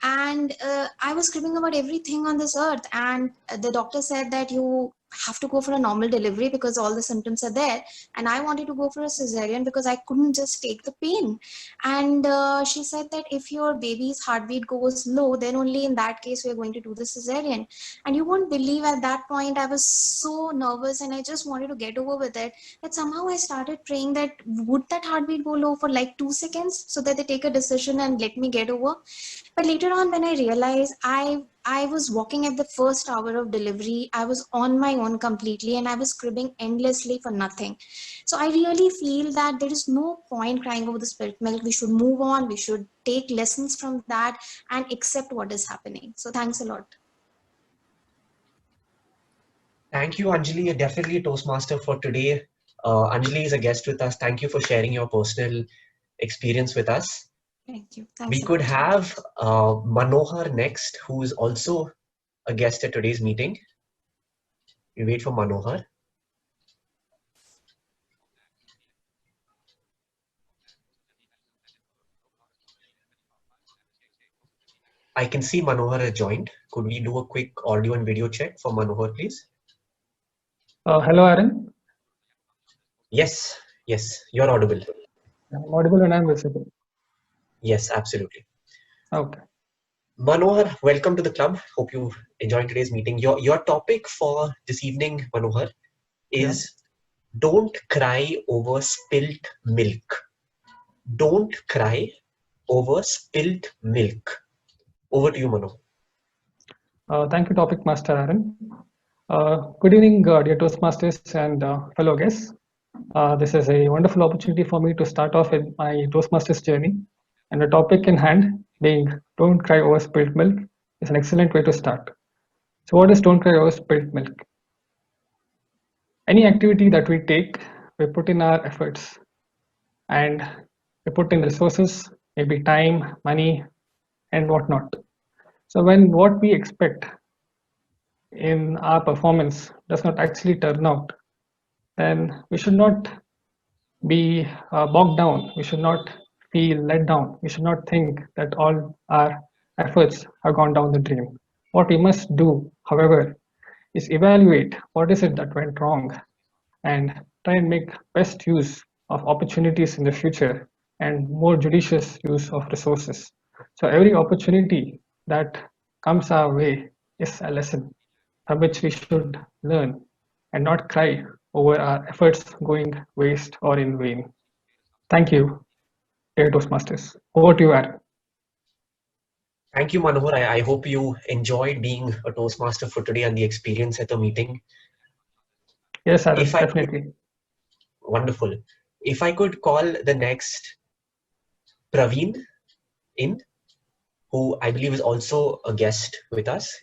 Speaker 18: and I was screaming about everything on this earth, and the doctor said that you have to go for a normal delivery because all the symptoms are there, and I wanted to go for a cesarean because I couldn't just take the pain. And she said that if your baby's heartbeat goes low, then only in that case we're going to do the cesarean. And you won't believe, at that point I was so nervous and I just wanted to get over with it, that somehow I started praying that would that heartbeat go low for like 2 seconds so that they take a decision and let me get over. But later on, when I realized I was walking at the first hour of delivery, I was on my own completely, and I was cribbing endlessly for nothing. So I really feel that there is no point crying over the spilt milk. We should move on. We should take lessons from that and accept what is happening. So thanks a lot.
Speaker 2: Thank you, Anjali. You're definitely a Toastmaster for today. Anjali is a guest with us. Thank you for sharing your personal experience with us.
Speaker 18: Thank you.
Speaker 2: We
Speaker 18: Thanks a
Speaker 2: could
Speaker 18: lot.
Speaker 2: have Manohar next, who is also a guest at today's meeting. We wait for Manohar. I can see Manohar has joined. Could we do a quick audio and video check for Manohar, please?
Speaker 19: Hello, Aaron.
Speaker 2: Yes, yes, you're audible.
Speaker 19: I'm audible and I'm visible.
Speaker 2: Yes, absolutely.
Speaker 19: Okay.
Speaker 2: Manohar, welcome to the club. Hope you enjoyed today's meeting. Your topic for this evening, Manohar, is don't cry over spilt milk. Don't cry over spilt milk. Over to you, Manohar.
Speaker 19: Thank you, Topic Master Aaron. Good evening, dear Toastmasters and fellow guests. This is a wonderful opportunity for me to start off with my Toastmasters journey. And the topic in hand being don't cry over spilt milk is an excellent way to start. So what is don't cry over spilt milk? Any activity that we take, we put in our efforts and we put in resources, maybe time, money, and whatnot. So when what we expect in our performance does not actually turn out, then we should not be bogged down. We should not feel let down. We should not think that all our efforts have gone down the drain. What we must do, however, is evaluate what is it that went wrong and try and make best use of opportunities in the future and more judicious use of resources. So every opportunity that comes our way is a lesson from which we should learn and not cry over our efforts going waste or in vain. Thank you, dear Toastmasters. Over to you, Aaron.
Speaker 2: Thank you, Manohar. I hope you enjoyed being a Toastmaster for today and the experience at the meeting.
Speaker 19: Yes, Aaron, definitely.
Speaker 2: Wonderful. If I could call the next Praveen in, who I believe is also a guest with us.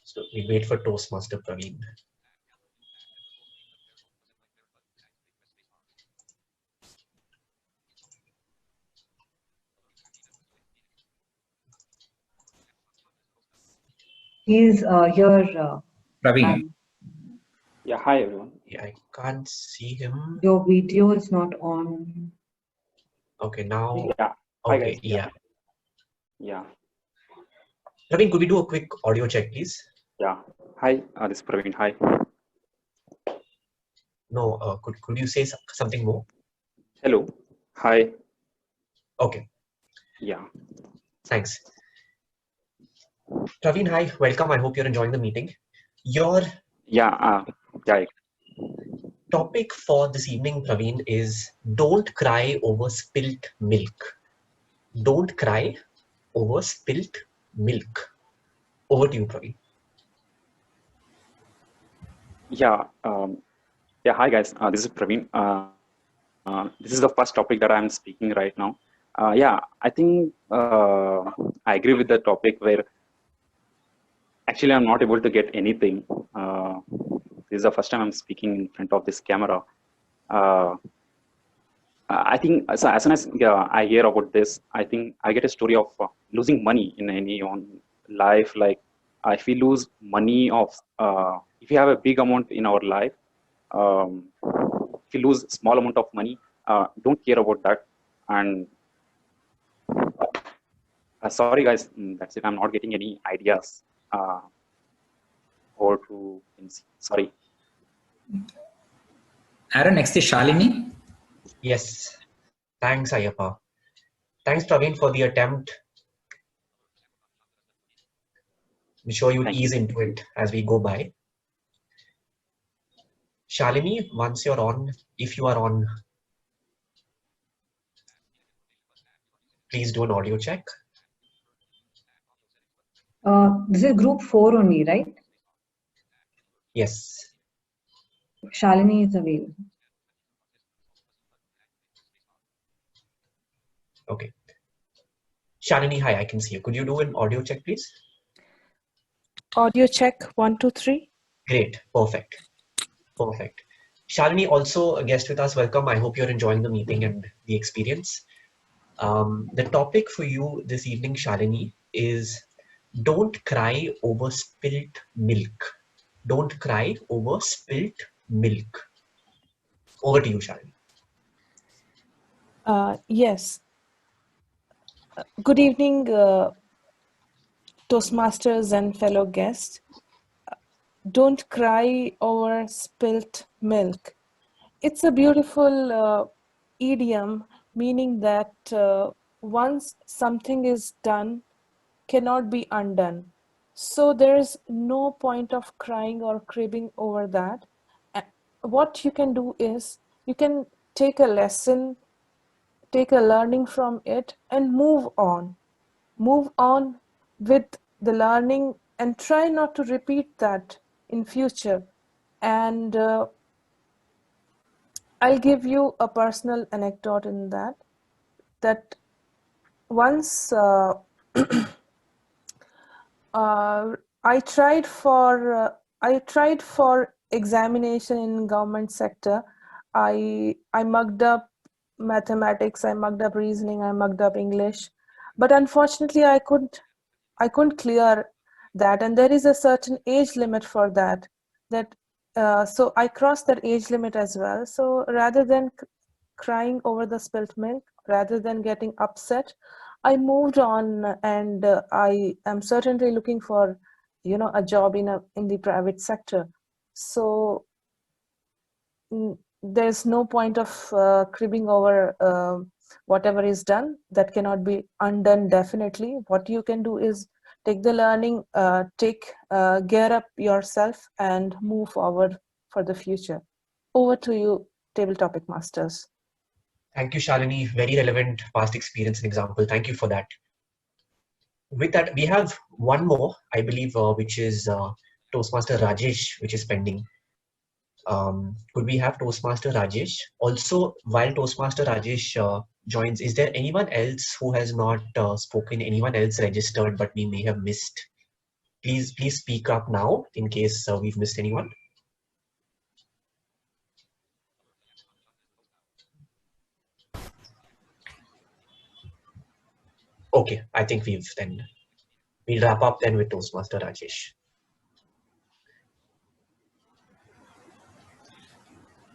Speaker 2: So we wait for Toastmaster Praveen.
Speaker 3: He's here.
Speaker 5: Praveen.
Speaker 20: Yeah, hi everyone.
Speaker 2: Yeah, I can't see him.
Speaker 3: Your video is not on.
Speaker 2: Okay, now.
Speaker 20: Yeah. Hi
Speaker 2: Okay,
Speaker 20: guys.
Speaker 2: yeah.
Speaker 20: Yeah.
Speaker 2: Praveen, could we do a quick audio check, please?
Speaker 20: Yeah. Hi, this is Praveen. Hi.
Speaker 2: No, could you say something more?
Speaker 20: Hello. Hi.
Speaker 2: Okay.
Speaker 20: Yeah.
Speaker 2: Thanks. Praveen, hi. Welcome. I hope you're enjoying the meeting. Your topic for this evening, Praveen, is don't cry over spilt milk. Don't cry over spilt milk. Over to you, Praveen.
Speaker 20: Yeah. Yeah. Hi guys. This is Praveen. This is the first topic that I'm speaking right now. Yeah, I think I agree with the topic where actually I'm not able to get anything. This is the first time I'm speaking in front of this camera. I think so as soon as I hear about this, I think I get a story of losing money in any on life. Like if we lose money of, if you have a big amount in our life, if you lose small amount of money, don't care about that. And sorry guys, that's it. I'm not getting any ideas. Or to sorry.
Speaker 5: Aaron, next is Shalini.
Speaker 2: Yes. Thanks, Ayappa. Thanks, Praveen, for the attempt. I'm sure you'll ease into it as we go by. Shalini, once you're on, if you are on, please do an audio check.
Speaker 3: This is group 4 only, right?
Speaker 2: Yes.
Speaker 3: Shalini is available.
Speaker 2: Okay. Shalini, hi, I can see you. Could you do an audio check, please?
Speaker 21: Audio check 1, 2, 3.
Speaker 2: Great. Perfect. Perfect. Shalini, also a guest with us. Welcome. I hope you're enjoying the meeting and the experience. The topic for you this evening, Shalini, is don't cry over spilt milk. Don't cry over spilt milk. Over to you, Shalini.
Speaker 21: Yes. Good evening, Toastmasters and fellow guests. Don't cry over spilt milk. It's a beautiful idiom meaning that once something is done, cannot be undone. So there's no point of crying or cribbing over that. What you can do is you can take a lesson, take a learning from it, and move on. Move on with the learning and try not to repeat that in future. And I'll give you a personal anecdote in that once uh, I tried for examination in government sector. I mugged up mathematics, I mugged up reasoning, I mugged up English, but unfortunately I couldn't clear that, and there is a certain age limit for that. So I crossed that age limit as well. So rather than crying over the spilt milk, rather than getting upset, I moved on, and I am certainly looking for, a job in the private sector. So there's no point of cribbing over whatever is done. That cannot be undone. Definitely, what you can do is take the learning, gear up yourself, and move forward for the future. Over to you, table topic masters.
Speaker 2: Thank you, Shalini. Very relevant past experience and example. Thank you for that. With that, we have one more, I believe, which is Toastmaster Rajesh, which is pending. Could we have Toastmaster Rajesh? Also, while Toastmaster Rajesh joins, is there anyone else who has not spoken, anyone else registered but we may have missed? Please speak up now in case we've missed anyone. Okay, I think we'll wrap up then with Toastmaster Rajesh.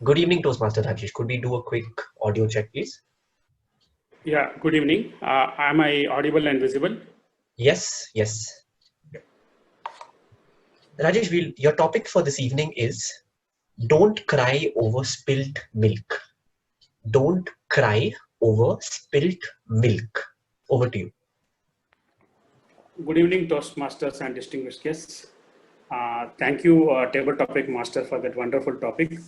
Speaker 2: Good evening, Toastmaster Rajesh. Could we do a quick audio check, please?
Speaker 1: Yeah, good evening. Am I audible and visible?
Speaker 2: Yes, yes. Rajesh, your topic for this evening is don't cry over spilt milk. Don't cry over spilt milk. Over to you.
Speaker 1: Good evening, Toastmasters and distinguished guests. Thank you, Table Topic Master, for that wonderful topic.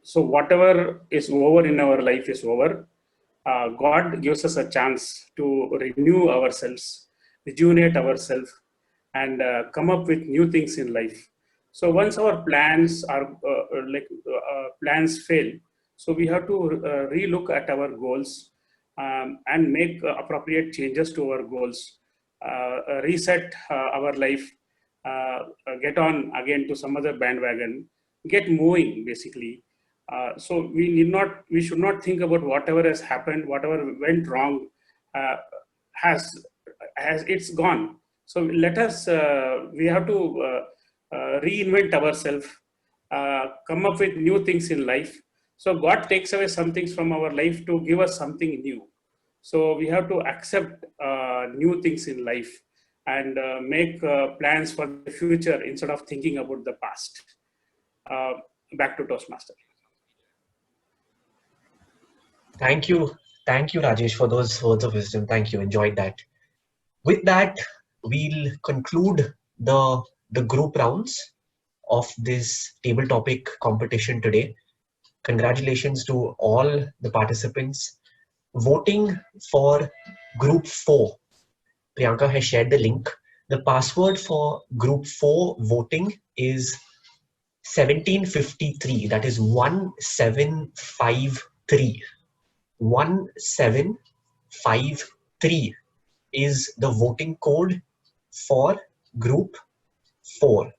Speaker 1: So whatever is over in our life is over. God gives us a chance to renew ourselves, rejuvenate ourselves, and come up with new things in life. So once our plans plans fail, so we have to relook at our goals and make appropriate changes to our goals, reset our life, get on again to some other bandwagon, get moving basically. So we should not think about whatever has happened, whatever went wrong, has it's gone. So let us, we have to reinvent ourselves, come up with new things in life. So God takes away some things from our life to give us something new. So we have to accept new things in life and make plans for the future instead of thinking about the past. Back to Toastmaster.
Speaker 2: Thank you, Rajesh, for those words of wisdom. Thank you. Enjoyed that. With that, we'll conclude the group rounds of this table topic competition today. Congratulations to all the participants. Voting for group 4. Priyanka has shared the link. The password for group 4 voting is 1753. That is 1753. 1753 is the voting code for group 4.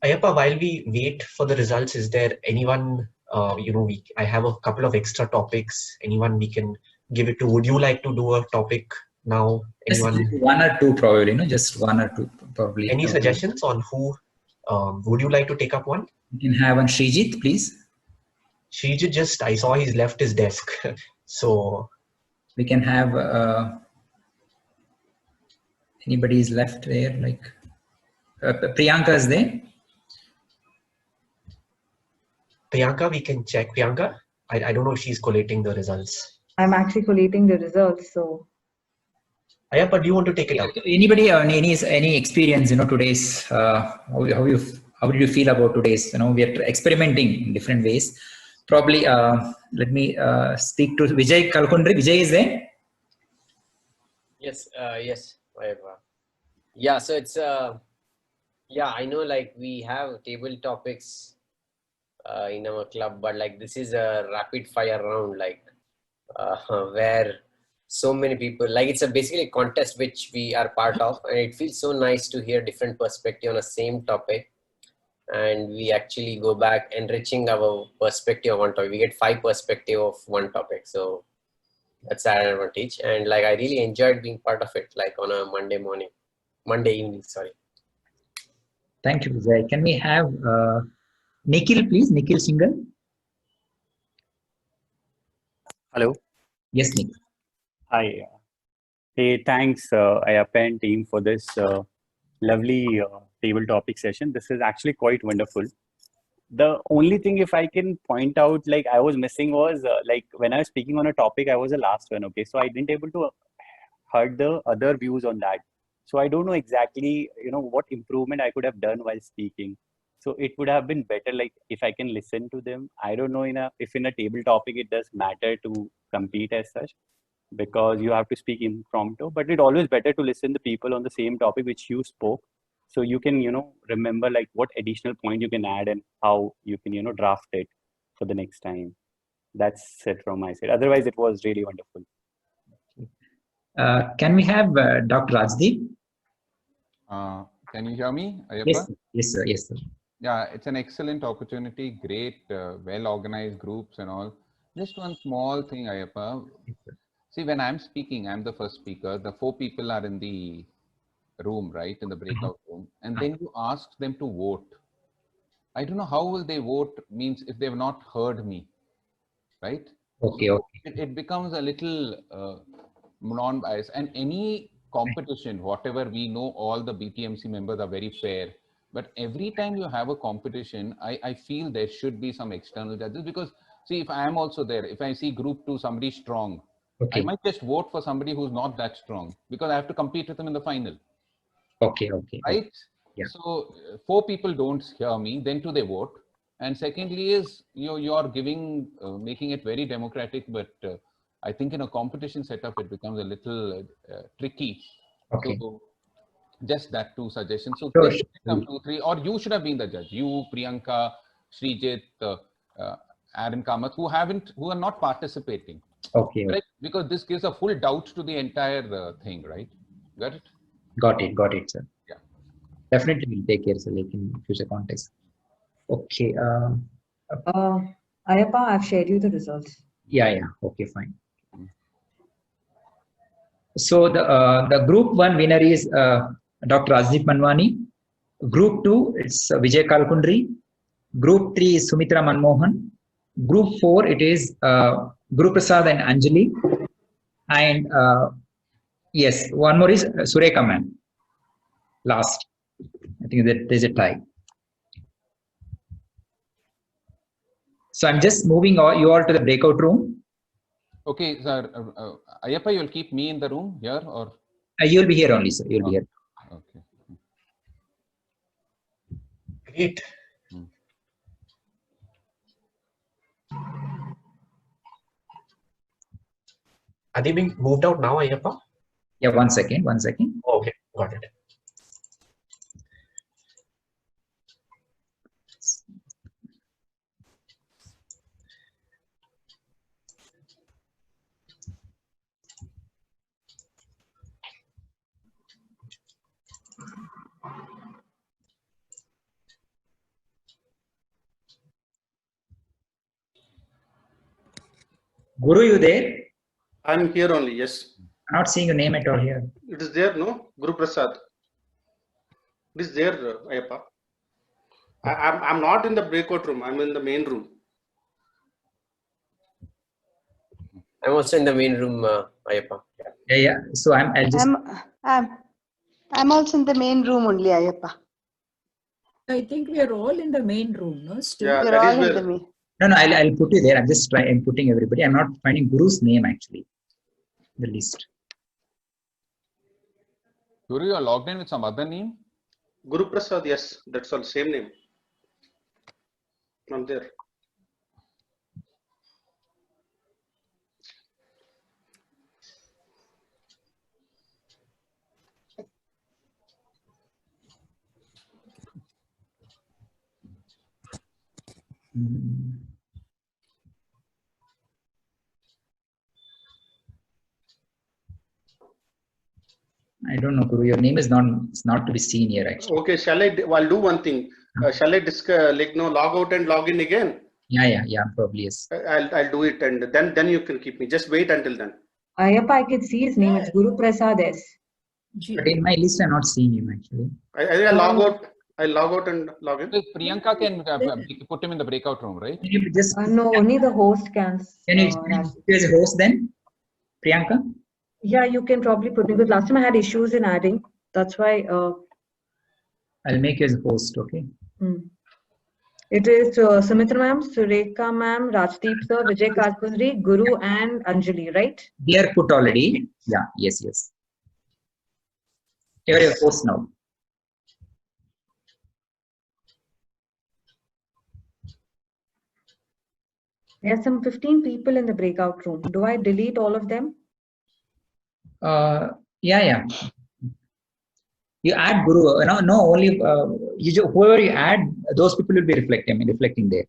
Speaker 2: Ayappa, while we wait for the results, is there anyone I have a couple of extra topics. Anyone we can give it to? Would you like to do a topic now?
Speaker 5: Just
Speaker 2: Anyone?
Speaker 5: one or two probably, just one or two probably.
Speaker 2: Any suggestions on who? Would you like to take up one?
Speaker 5: You can have one. Srijit, please.
Speaker 2: Srijit I saw he's left his desk. So
Speaker 5: we can have anybody is left there, like Priyanka is there.
Speaker 2: Priyanka, we can check. Priyanka, I don't know if she's collating the results.
Speaker 3: I'm actually collating the results, so.
Speaker 2: Ayappa, do you want to take it up?
Speaker 5: Anybody any experience? Today's how did you feel about today's? We are experimenting in different ways. Probably let me speak to Vijay Kalkundri. Vijay is there?
Speaker 9: Yes, yes. Yeah, so it's yeah, I know like we have table topics in our club, but like this is a rapid fire round, like where so many people, like it's basically a contest which we are part of, and it feels so nice to hear different perspective on the same topic, and we actually go back enriching our perspective on one topic. We get 5 perspective of one topic, so that's an advantage. And like I really enjoyed being part of it, like on a Monday evening, sorry.
Speaker 5: Thank you, Vijay. Can we have Nikhil, please? Nikhil Singhal.
Speaker 10: Hello.
Speaker 5: Yes, Nick.
Speaker 10: Hi. Hey, thanks, Ayappa and team, for this lovely table topic session. This is actually quite wonderful. The only thing, if I can point out, like I was missing was like when I was speaking on a topic, I was the last one. Okay, so I didn't able to heard the other views on that. So I don't know exactly, what improvement I could have done while speaking. So it would have been better, like if I can listen to them. I don't know if in a table topic it does matter to compete as such, because you have to speak impromptu. But it's always better to listen to people on the same topic which you spoke, so you can remember like what additional point you can add and how you can draft it for the next time. That's it from my side. Otherwise, it was really wonderful.
Speaker 5: Can we have Dr. Rajdeep?
Speaker 4: Can you hear me, Ayappa?
Speaker 5: Yes, yes, sir. Yes, sir.
Speaker 4: Yeah, it's an excellent opportunity. Great, well-organized groups and all. Just one small thing, Ayappa. See, when I'm speaking, I'm the first speaker. The 4 people are in the room, right, in the breakout room, and then you ask them to vote. I don't know how will they vote, means if they've not heard me, right?
Speaker 5: Okay,
Speaker 4: so
Speaker 5: okay.
Speaker 4: it becomes a little non-biased. And any competition, whatever, we know all the BTMC members are very fair, but every time you have a competition, I feel there should be some external judges, because see, if I am also there, if I see group 2 somebody strong,
Speaker 5: okay,
Speaker 4: I might just vote for somebody who's not that strong, because I have to compete with them in the final.
Speaker 5: Okay, okay.
Speaker 4: Right?
Speaker 5: Yeah.
Speaker 4: So 4 people don't hear me, then do they vote? And secondly is you're giving, making it very democratic, but I think in a competition setup, it becomes a little tricky.
Speaker 5: Okay.
Speaker 4: So just that 2 suggestions. So
Speaker 5: Sure,
Speaker 4: just
Speaker 5: sure.
Speaker 4: some 2, 3, or you should have been the judge. You, Priyanka, Srijit, Aaron Kamath, who are not participating.
Speaker 5: Okay.
Speaker 4: Right? Because this gives a full doubt to the entire thing, right? Got it?
Speaker 5: Got it, sir.
Speaker 4: Yeah.
Speaker 5: Definitely will take care, sir, like in future context. Okay.
Speaker 3: Ayappa, I've shared you the results.
Speaker 5: Yeah. Okay, fine. So the group 1 winner is Dr. Rajdeep Manwani. Group 2, it's Vijay Kalkundri. Group 3 is Sumitra Manmohan. Group 4, it is Guru Prasad and Anjali. And yes, one more is Sureka ma'am. Last. I think that there's a tie. So I'm just moving you all to the breakout room.
Speaker 4: Okay, sir. Ayappa, you'll keep me in the room here, or?
Speaker 5: You'll be here only, sir. You'll be here.
Speaker 4: Okay.
Speaker 2: Great. Are they being moved out now, Ayappa?
Speaker 5: Yeah, one second.
Speaker 2: Okay, got it.
Speaker 5: Guru, you there?
Speaker 17: I'm here only, yes.
Speaker 5: I'm not seeing your name at all here.
Speaker 17: It is there, no? Guru Prasad. It is there, Ayappa. I'm not in the breakout room. I'm in the main room.
Speaker 9: I'm also in the main room, Ayappa.
Speaker 5: Yeah. So I'll just.
Speaker 8: I'm also in the main room only, Ayappa.
Speaker 11: I think we are all in the main room, no? Still.
Speaker 17: Yeah,
Speaker 8: We're all in the main.
Speaker 5: No, I'll put you there. I'm just trying. I'm putting everybody. I'm not finding Guru's name actually. The list.
Speaker 4: Guru, you are logged in with some other name?
Speaker 17: Guru Prasad, yes, that's all, same name. I'm there.
Speaker 5: I don't know, Guru. Your name is not to be seen here actually.
Speaker 17: Okay, I'll do one thing. Shall I log out and log in again?
Speaker 5: Yeah, probably yes.
Speaker 17: I'll do it, and then you can keep me. Just wait until then.
Speaker 3: Ayappa, I can see his name. It's Guru Prasad S.
Speaker 5: But in my list, I'm not seeing him actually.
Speaker 17: I log out. I log out and log in.
Speaker 4: Priyanka can put him in the breakout room, right?
Speaker 5: Can you just
Speaker 3: no, only the host can.
Speaker 5: Can you put as a host then, Priyanka?
Speaker 3: Yeah, you can probably put me, because last time I had issues in adding. That's why.
Speaker 5: I'll make you as a host, okay?
Speaker 3: It is Sumitra ma'am, Sureka ma'am, Rajdeep sir, Vijay Kalkundri, Guru and Anjali, right?
Speaker 5: They are put already. Yeah, yes. You are a host now.
Speaker 3: There are some 15 people in the breakout room. Do I delete all of them?
Speaker 5: Yeah. You add Guru. No, only whoever you add, those people will be reflecting there.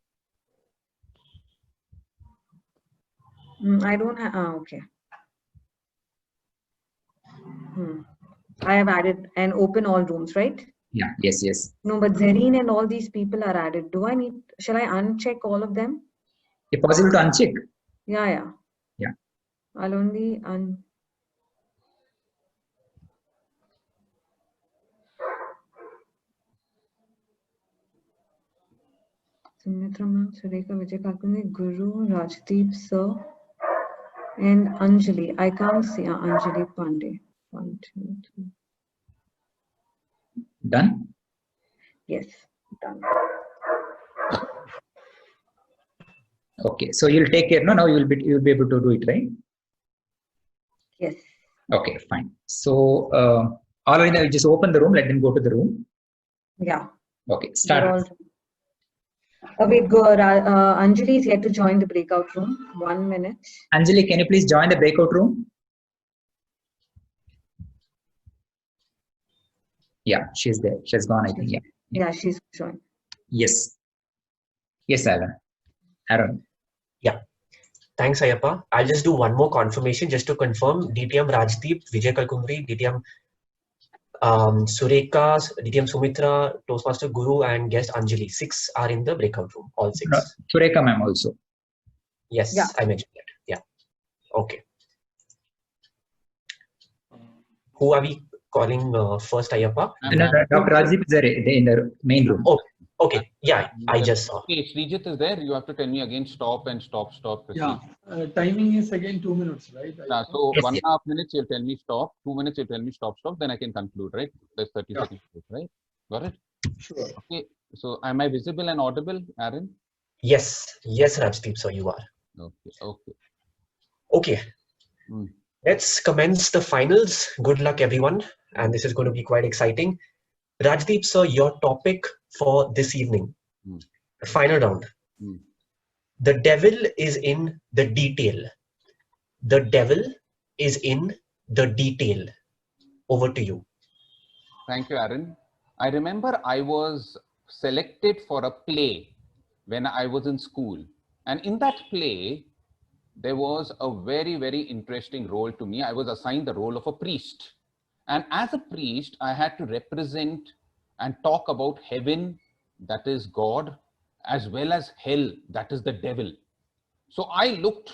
Speaker 3: I don't have. Okay. I have added and open all rooms, right?
Speaker 5: Yeah. Yes.
Speaker 3: No, but Zareen and all these people are added. Shall I uncheck all of them?
Speaker 5: Is it possible to uncheck?
Speaker 3: Yeah. I'll only Sumitra ma'am, Sureka, Vijay Kalkundri, Guru, Rajdeep sir, and Anjali. I can't see Anjali Pandey. 1, 2, 3.
Speaker 5: Done?
Speaker 3: Yes, done.
Speaker 5: Okay, so you'll take care. No, now you'll be able to do it, right?
Speaker 3: Yes.
Speaker 5: Okay, fine. So all right, now just open the room. Let them go to the room.
Speaker 3: Yeah.
Speaker 5: Okay, start.
Speaker 3: Wait, go. Anjali is yet to join the breakout room. 1 minute.
Speaker 5: Anjali, can you please join the breakout room? Yeah, she's there. She's gone, I think.
Speaker 3: Yeah, she's joined.
Speaker 5: Yes, Aaron.
Speaker 2: Yeah. Thanks, Ayappa. I'll just do one more confirmation just to confirm. DTM Rajdeep, Vijay Kalkundri, DTM Sureka, DTM Sumitra, Toastmaster Guru, and guest Anjali. 6 are in the breakout room. All 6.
Speaker 5: No, Sureka ma'am also.
Speaker 2: Yes,
Speaker 3: yeah.
Speaker 2: I mentioned that. Yeah. Okay. Who are we calling first, Ayappa?
Speaker 5: No, Dr. Rajdeep is there in the main room.
Speaker 2: Okay. Yeah, I just saw.
Speaker 4: Okay, Srijit is there. You have to tell me again stop and stop. Proceed.
Speaker 7: Yeah, timing is again 2 minutes, right?
Speaker 4: So yes, 1.5 minutes you'll tell me stop. 2 minutes you'll tell me stop. Then I can conclude, right? There's 30 seconds, right? Got it?
Speaker 7: Sure.
Speaker 4: Okay. So am I visible and audible, Aaron?
Speaker 2: Yes, Rajdeep, so you are. Okay. Let's commence the finals. Good luck, everyone. And this is going to be quite exciting. Rajdeep, sir, your topic for this evening, final round. The devil is in the detail. The devil is in the detail. Over to you.
Speaker 4: Thank you, Aaron. I remember I was selected for a play when I was in school. And in that play, there was a very, very interesting role to me. I was assigned the role of a priest. And as a priest, I had to represent and talk about heaven, that is God, as well as hell, that is the devil. So I looked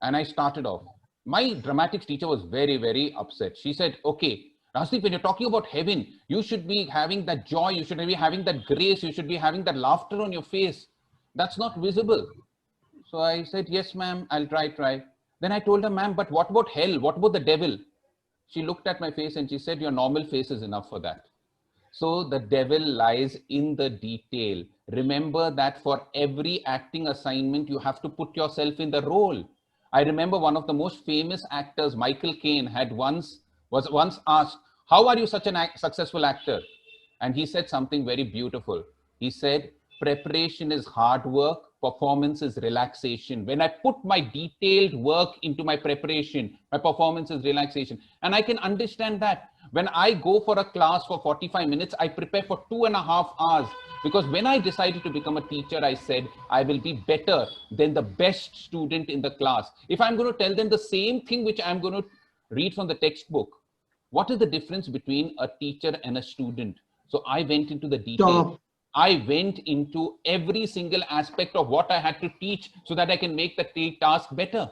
Speaker 4: And I started off. My dramatics teacher was very, very upset. She said, okay, Rajdeep, when you're talking about heaven, you should be having that joy, you should be having that grace, you should be having that laughter on your face. That's not visible. So I said, yes, ma'am, I'll try. Then I told her, ma'am, but what about hell? What about the devil? She looked at my face and she said, your normal face is enough for that. So the devil lies in the detail. Remember that for every acting assignment, you have to put yourself in the role. I remember one of the most famous actors, Michael Caine, was once asked, how are you such a successful actor? And he said something very beautiful. He said, preparation is hard work, performance is relaxation. When I put my detailed work into my preparation, my performance is relaxation. And I can understand that. When I go for a class for 45 minutes, I prepare for 2.5 hours. Because when I decided to become a teacher, I said, I will be better than the best student in the class. If I'm going to tell them the same thing which I'm going to read from the textbook, what is the difference between a teacher and a student? So I went into the detail. I went into every single aspect of what I had to teach so that I can make the task better.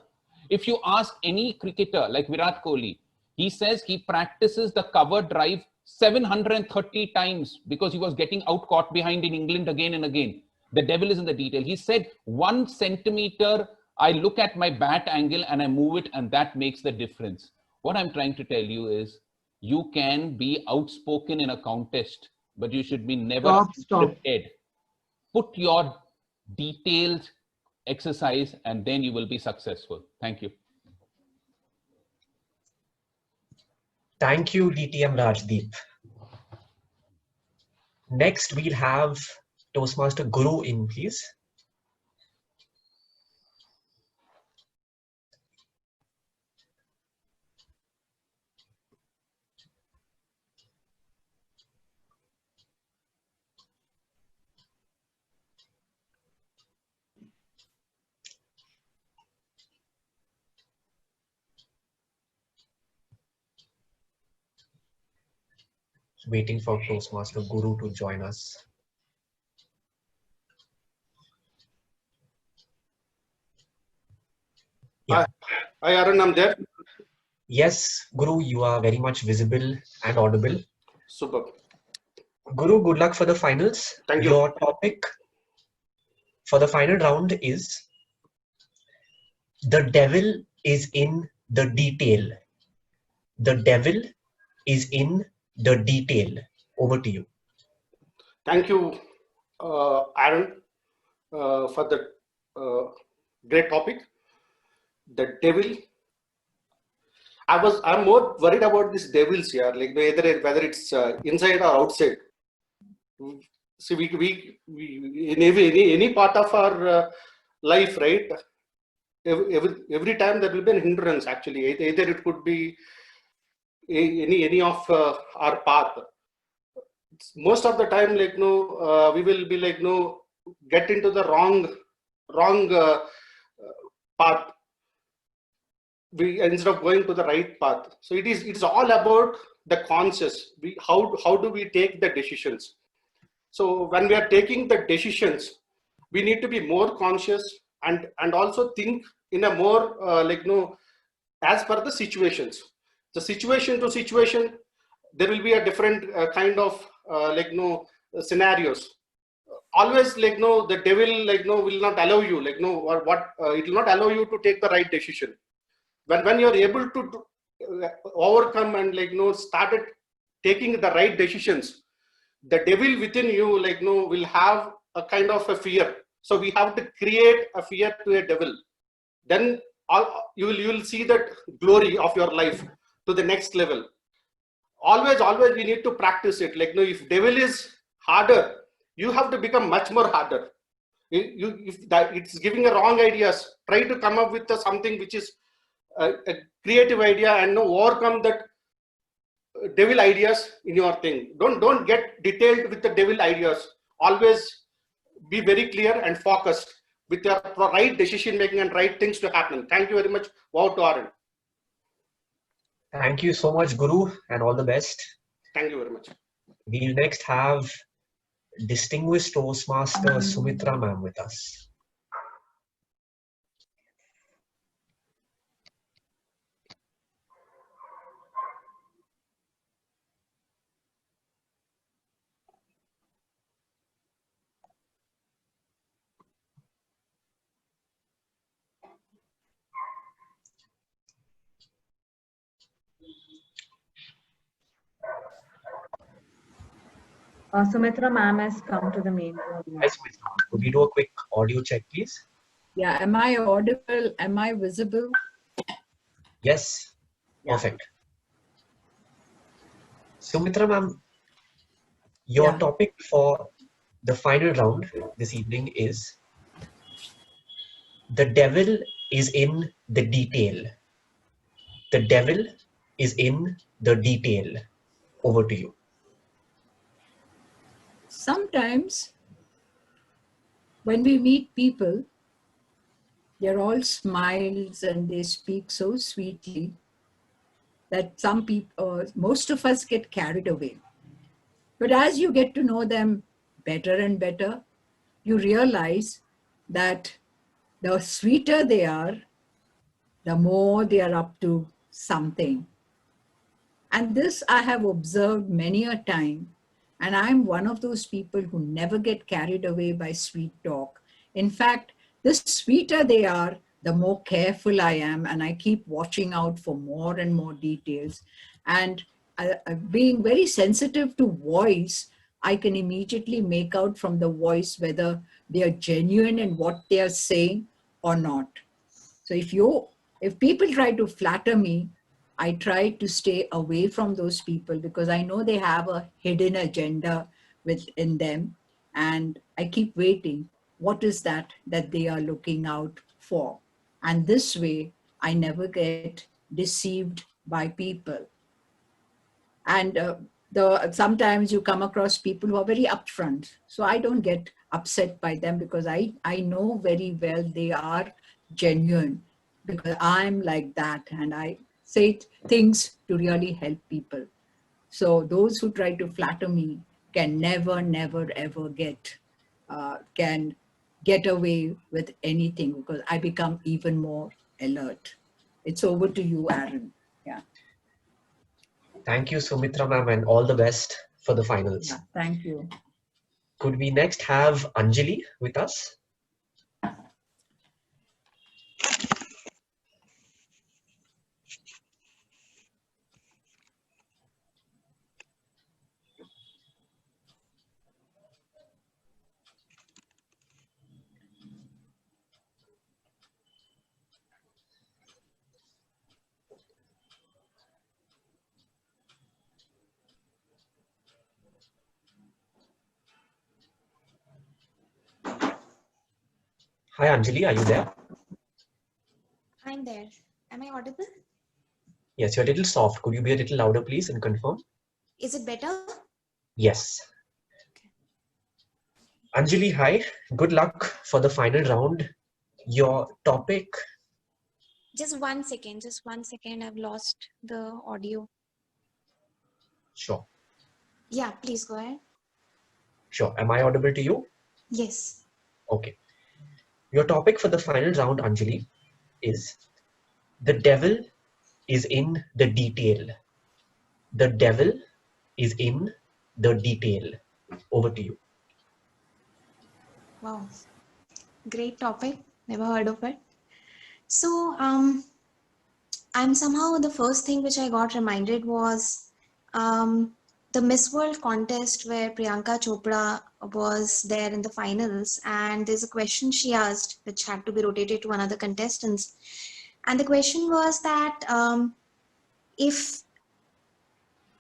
Speaker 4: If you ask any cricketer like Virat Kohli, he says he practices the cover drive 730 times because he was getting out caught behind in England again and again. The devil is in the detail. He said 1 centimeter, I look at my bat angle and I move it, and that makes the difference. What I'm trying to tell you is you can be outspoken in a contest, but you should be never prepared. Put your detailed exercise and then you will be successful. Thank you.
Speaker 2: Thank you, DTM Rajdeep. Next, we'll have Toastmaster Guru in, please. Waiting for Toastmaster Guru to join us.
Speaker 17: Yeah. Hi, Arun, I'm there.
Speaker 2: Yes, Guru, you are very much visible and audible.
Speaker 17: Super.
Speaker 2: Guru, good luck for the finals.
Speaker 17: Thank you.
Speaker 2: Your topic for the final round is the devil is in the detail. The devil is in the detail. Over to you.
Speaker 17: Thank you, Aaron, for the great topic. The devil. I'm more worried about these devils here, like whether it's inside or outside. See, we in any part of our life, right? Every time there will be an hindrance. Actually, either it could be any of our path. Most of the time, like we will be like get into the wrong path. Instead of going to the right path. So it's all about the conscious. How do we take the decisions? So when we are taking the decisions, we need to be more conscious and also think in a more as per the situations. The situation to situation, there will be a different kind of scenarios. Always the devil will not allow you it will not allow you to take the right decision. When you're able to overcome and started taking the right decisions, the devil within you will have a kind of a fear. So we have to create a fear to a devil. Then you will see that glory of your life to the next level. Always we need to practice it. If devil is harder, you have to become much more harder. If it's giving a wrong ideas, try to come up with something which is a creative idea and overcome that devil ideas in your thing. Don't get detailed with the devil ideas. Always be very clear and focused with your right decision making and right things to happen. Thank you very much. Wow to Arun.
Speaker 2: Thank you so much, Guru, and all the best.
Speaker 17: Thank you very much.
Speaker 2: We'll next have distinguished Toastmaster Sumitra ma'am with us.
Speaker 3: Sumitra ma'am has come to the main board now.
Speaker 2: Hi, Sumitra. Could we do a quick audio check, please?
Speaker 11: Yeah, am I audible? Am I visible?
Speaker 2: Yes,
Speaker 11: Yeah.
Speaker 2: perfect. Sumitra ma'am, your
Speaker 11: Yeah.
Speaker 2: topic for the final round this evening is the devil is in the detail. The devil is in the detail. Over to you.
Speaker 11: Sometimes when we meet people, they're all smiles and they speak so sweetly that some people, most of us get carried away. But as you get to know them better and better, you realize that the sweeter they are, the more they are up to something. And this I have observed many a time. And I'm one of those people who never get carried away by sweet talk. In fact, the sweeter they are, the more careful I am. And I keep watching out for more and more details. And being very sensitive to voice, I can immediately make out from the voice whether they are genuine in what they are saying or not. So if people try to flatter me, I try to stay away from those people because I know they have a hidden agenda within them. And I keep waiting. What is that they are looking out for? And this way, I never get deceived by people. And sometimes you come across people who are very upfront. So I don't get upset by them because I know very well they are genuine because I'm like that and I say things to really help people. So those who try to flatter me can never, ever can get away with anything because I become even more alert. It's over to you, Aaron. Yeah.
Speaker 2: Thank you, Sumitra ma'am, and all the best for the finals.
Speaker 11: Yeah, thank you.
Speaker 2: Could we next have Anjali with us? Hi, Anjali, are you there?
Speaker 18: I'm there. Am I audible?
Speaker 2: Yes, you're a little soft. Could you be a little louder, please, and confirm?
Speaker 18: Is it better?
Speaker 2: Yes. Anjali, hi. Good luck for the final round. Your topic?
Speaker 18: Just 1 second. Just 1 second. I've lost the audio.
Speaker 2: Sure.
Speaker 18: Yeah, please go ahead.
Speaker 2: Sure. Am I audible to you?
Speaker 18: Yes.
Speaker 2: Okay. Your topic for the final round, Anjali, is the devil is in the detail. The devil is in the detail. Over to you.
Speaker 18: Wow. Great topic. Never heard of it. So, I'm somehow the first thing which I got reminded was the Miss World contest where Priyanka Chopra was there in the finals, and there's a question she asked which had to be rotated to another contestants. And the question was that if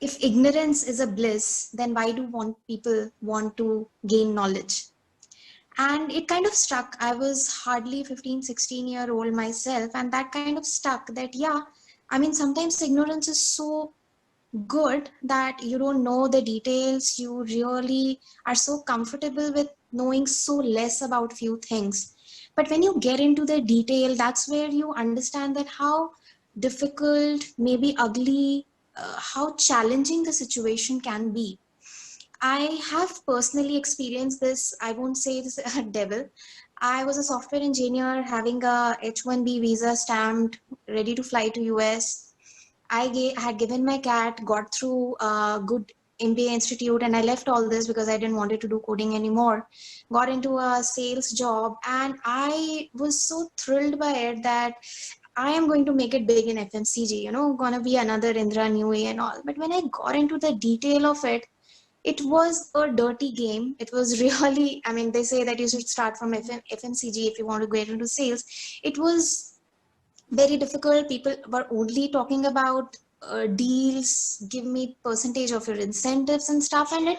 Speaker 18: ignorance is a bliss, then why do people want to gain knowledge? And it kind of stuck. I was hardly 15-16-year-old myself, and that kind of stuck that, yeah, I mean, sometimes ignorance is so good that you don't know the details. You really are so comfortable with knowing so less about few things. But when you get into the detail, that's where you understand that how difficult, maybe ugly, how challenging the situation can be. I have personally experienced this. I won't say this a devil. I was a software engineer having a H-1B visa stamped, ready to fly to US. I had given my CAT, got through a good MBA institute, and I left all this because I didn't want to do coding anymore. Got into a sales job, and I was so thrilled by it that I am going to make it big in FMCG, gonna be another Indra Newey and all. But when I got into the detail of it, it was a dirty game. It was really, I mean, they say that you should start from FMCG if you want to get into sales. It was very difficult. People were only talking about deals, give me percentage of your incentives and stuff. And it,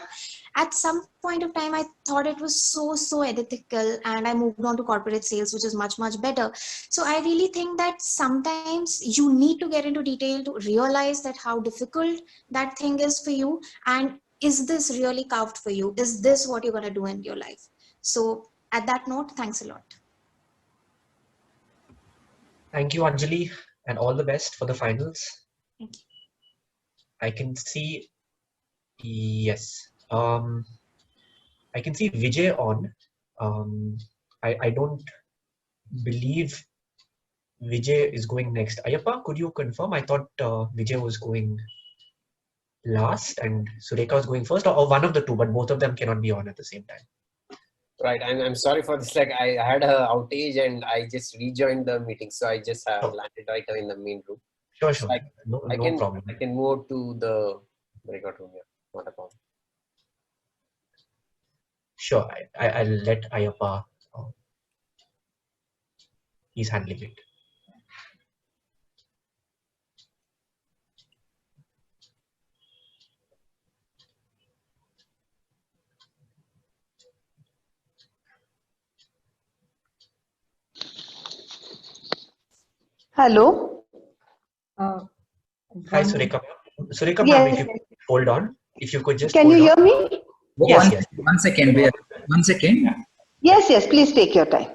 Speaker 18: at some point of time, I thought it was so ethical, and I moved on to corporate sales, which is much better. So I really think that sometimes you need to get into detail to realize that how difficult that thing is for you, and is this really carved for you? Is this what you're going to do in your life? So at that note, thanks a lot.
Speaker 2: Thank you, Anjali, and all the best for the finals.
Speaker 18: Thank you.
Speaker 2: I can see, yes. I can see Vijay on. I don't believe Vijay is going next. Ayappa, could you confirm? I thought Vijay was going last and Sureka was going first, or one of the two, but both of them cannot be on at the same time.
Speaker 9: Right, I'm sorry for this. Like, I had a outage and I just rejoined the meeting, so I just landed right in the main room.
Speaker 2: Sure.
Speaker 9: So
Speaker 2: No problem.
Speaker 9: I can move to the breakout room here. Not a problem.
Speaker 2: Sure, I'll let Ayappa. He's handling it.
Speaker 8: Hello.
Speaker 2: Hi, Sureka. Sureka,
Speaker 8: Yes.
Speaker 2: ma'am, if you could hold on, if you could just
Speaker 8: Can you hear me?
Speaker 2: Yes.
Speaker 5: One second. One second.
Speaker 8: Yes, please take your time.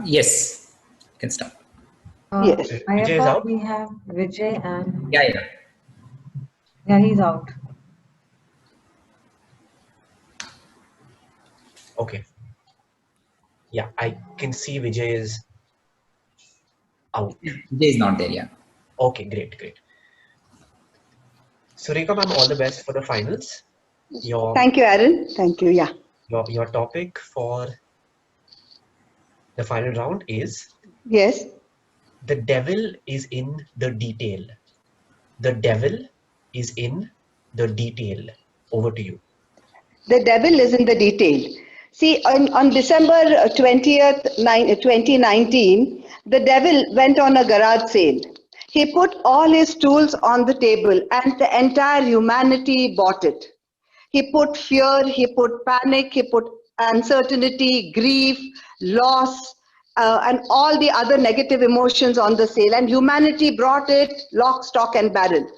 Speaker 5: Yes, you can start.
Speaker 8: Yes.
Speaker 2: Vijay is out?
Speaker 3: We have Vijay and...
Speaker 5: Yeah,
Speaker 3: he's out.
Speaker 2: Okay. Yeah, I can see Vijay is out.
Speaker 5: Vijay is not there, yeah.
Speaker 2: Okay, great. Sureka, ma'am, all the best for the finals.
Speaker 8: Thank you, Aaron. Thank you, yeah.
Speaker 2: Your topic for the final round is?
Speaker 8: Yes.
Speaker 2: The devil is in the detail. The devil is in the detail. Over to you.
Speaker 8: The devil is in the detail. See, on December 20th, 2019, the devil went on a garage sale. He put all his tools on the table and the entire humanity bought it. He put fear, he put panic, he put uncertainty, grief, loss, and all the other negative emotions on the sale. And humanity brought it lock, stock, and barrel.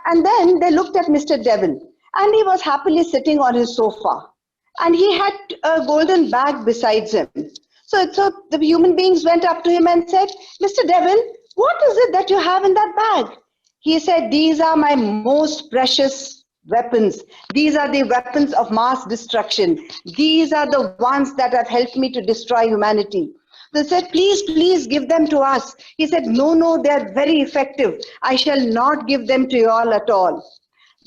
Speaker 8: And then they looked at Mr. Devil, and he was happily sitting on his sofa. And he had a golden bag besides him. So the human beings went up to him and said, Mr. Devil, what is it that you have in that bag? He said, these are my most precious weapons. These are the weapons of mass destruction. These are the ones that have helped me to destroy humanity. They said, please give them to us. He said, no, they are very effective. I shall not give them to you all at all.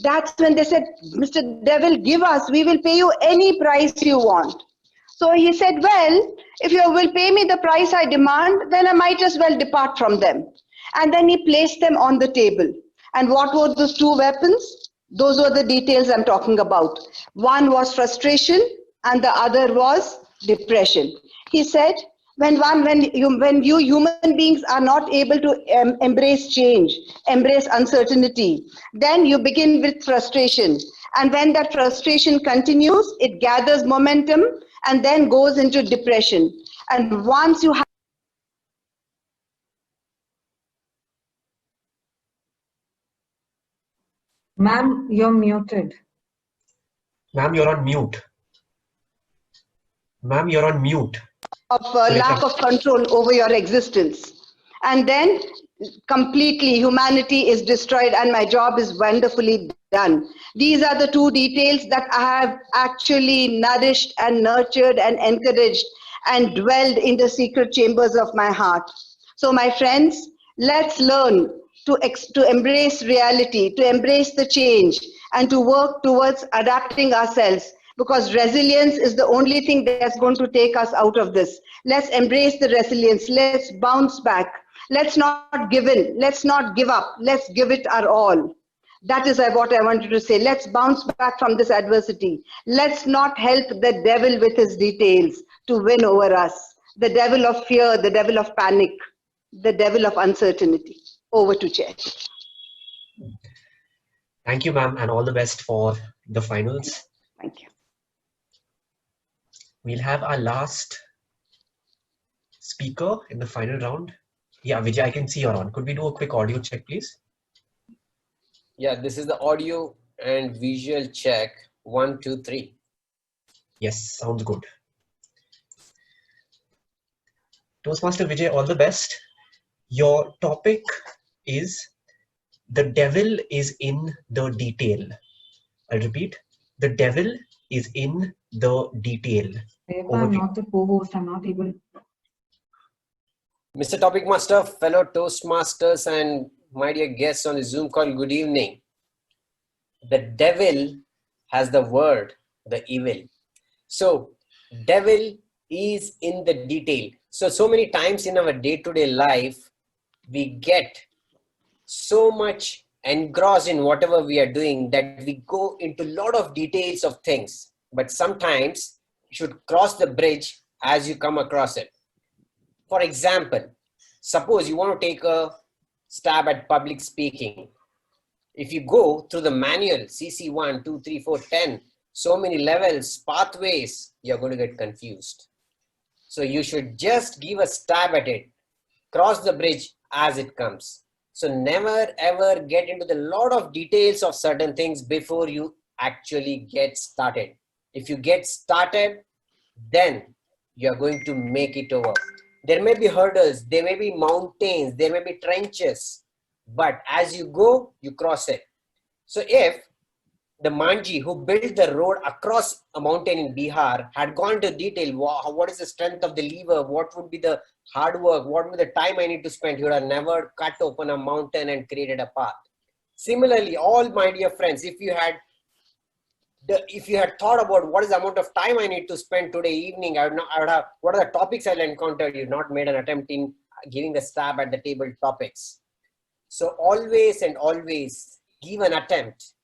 Speaker 8: That's when they said, Mr. Devil, give us. We will pay you any price you want. So he said, well, if you will pay me the price I demand, then I might as well depart from them. And then he placed them on the table. And what were those two weapons? Those were the details I'm talking about. One was frustration and the other was depression. He said, when you human beings are not able to embrace change, embrace uncertainty, then you begin with frustration. And when that frustration continues, it gathers momentum and then goes into depression. And once you have
Speaker 3: Ma'am, you're muted.
Speaker 2: Ma'am, you're on mute. Ma'am, you're on mute.
Speaker 8: Of lack of control over your existence. And then completely humanity is destroyed and my job is wonderfully done. These are the two details that I have actually nourished and nurtured and encouraged and dwelled in the secret chambers of my heart. So my friends, let's learn to embrace reality, to embrace the change and to work towards adapting ourselves. because resilience is the only thing that's going to take us out of this. Let's embrace the resilience. Let's bounce back. Let's not give in. Let's not give up. Let's give it our all. That is what I wanted to say. Let's bounce back from this adversity. Let's not help the devil with his details to win over us. The devil of fear, the devil of panic, the devil of uncertainty. Over to Chair.
Speaker 2: Thank you, ma'am, and all the best for the finals.
Speaker 8: Thank you.
Speaker 2: We'll have our last speaker in the final round. Yeah, Vijay, I can see you're on. Could we do a quick audio check, please?
Speaker 9: Yeah, this is the audio and visual check. 1, 2, 3.
Speaker 2: Yes, sounds good. Toastmaster Vijay, all the best. Your topic is the devil is in the detail. I'll repeat, the devil is in the detail.
Speaker 3: I'm not the co-host, I'm not able.
Speaker 9: Mr. Topic Master, fellow Toastmasters, and my dear guests on the Zoom call, good evening. The devil has the word, the evil. So, devil is in the detail. So many times in our day-to-day life, we get so much engrossed in whatever we are doing that we go into a lot of details of things. But sometimes you should cross the bridge as you come across it. For example, suppose you want to take a stab at public speaking. If you go through the manual, CC 1, 2, 3, 4, 10, so many levels, pathways, you're going to get confused. So you should just give a stab at it, cross the bridge as it comes. So never ever get into the lot of details of certain things before you actually get started. If you get started, then you're going to make it over. There may be hurdles, there may be mountains, there may be trenches, but as you go, you cross it. So if the Manji who built the road across a mountain in Bihar had gone to detail, what is the strength of the lever, what would be the hard work, what would be the time I need to spend, he would have never cut open a mountain and created a path. Similarly, all my dear friends, if you had thought about what is the amount of time I need to spend today evening, I would have, what are the topics I'll encounter, you've not made an attempt in giving a stab at the table topics. So always and always give an attempt,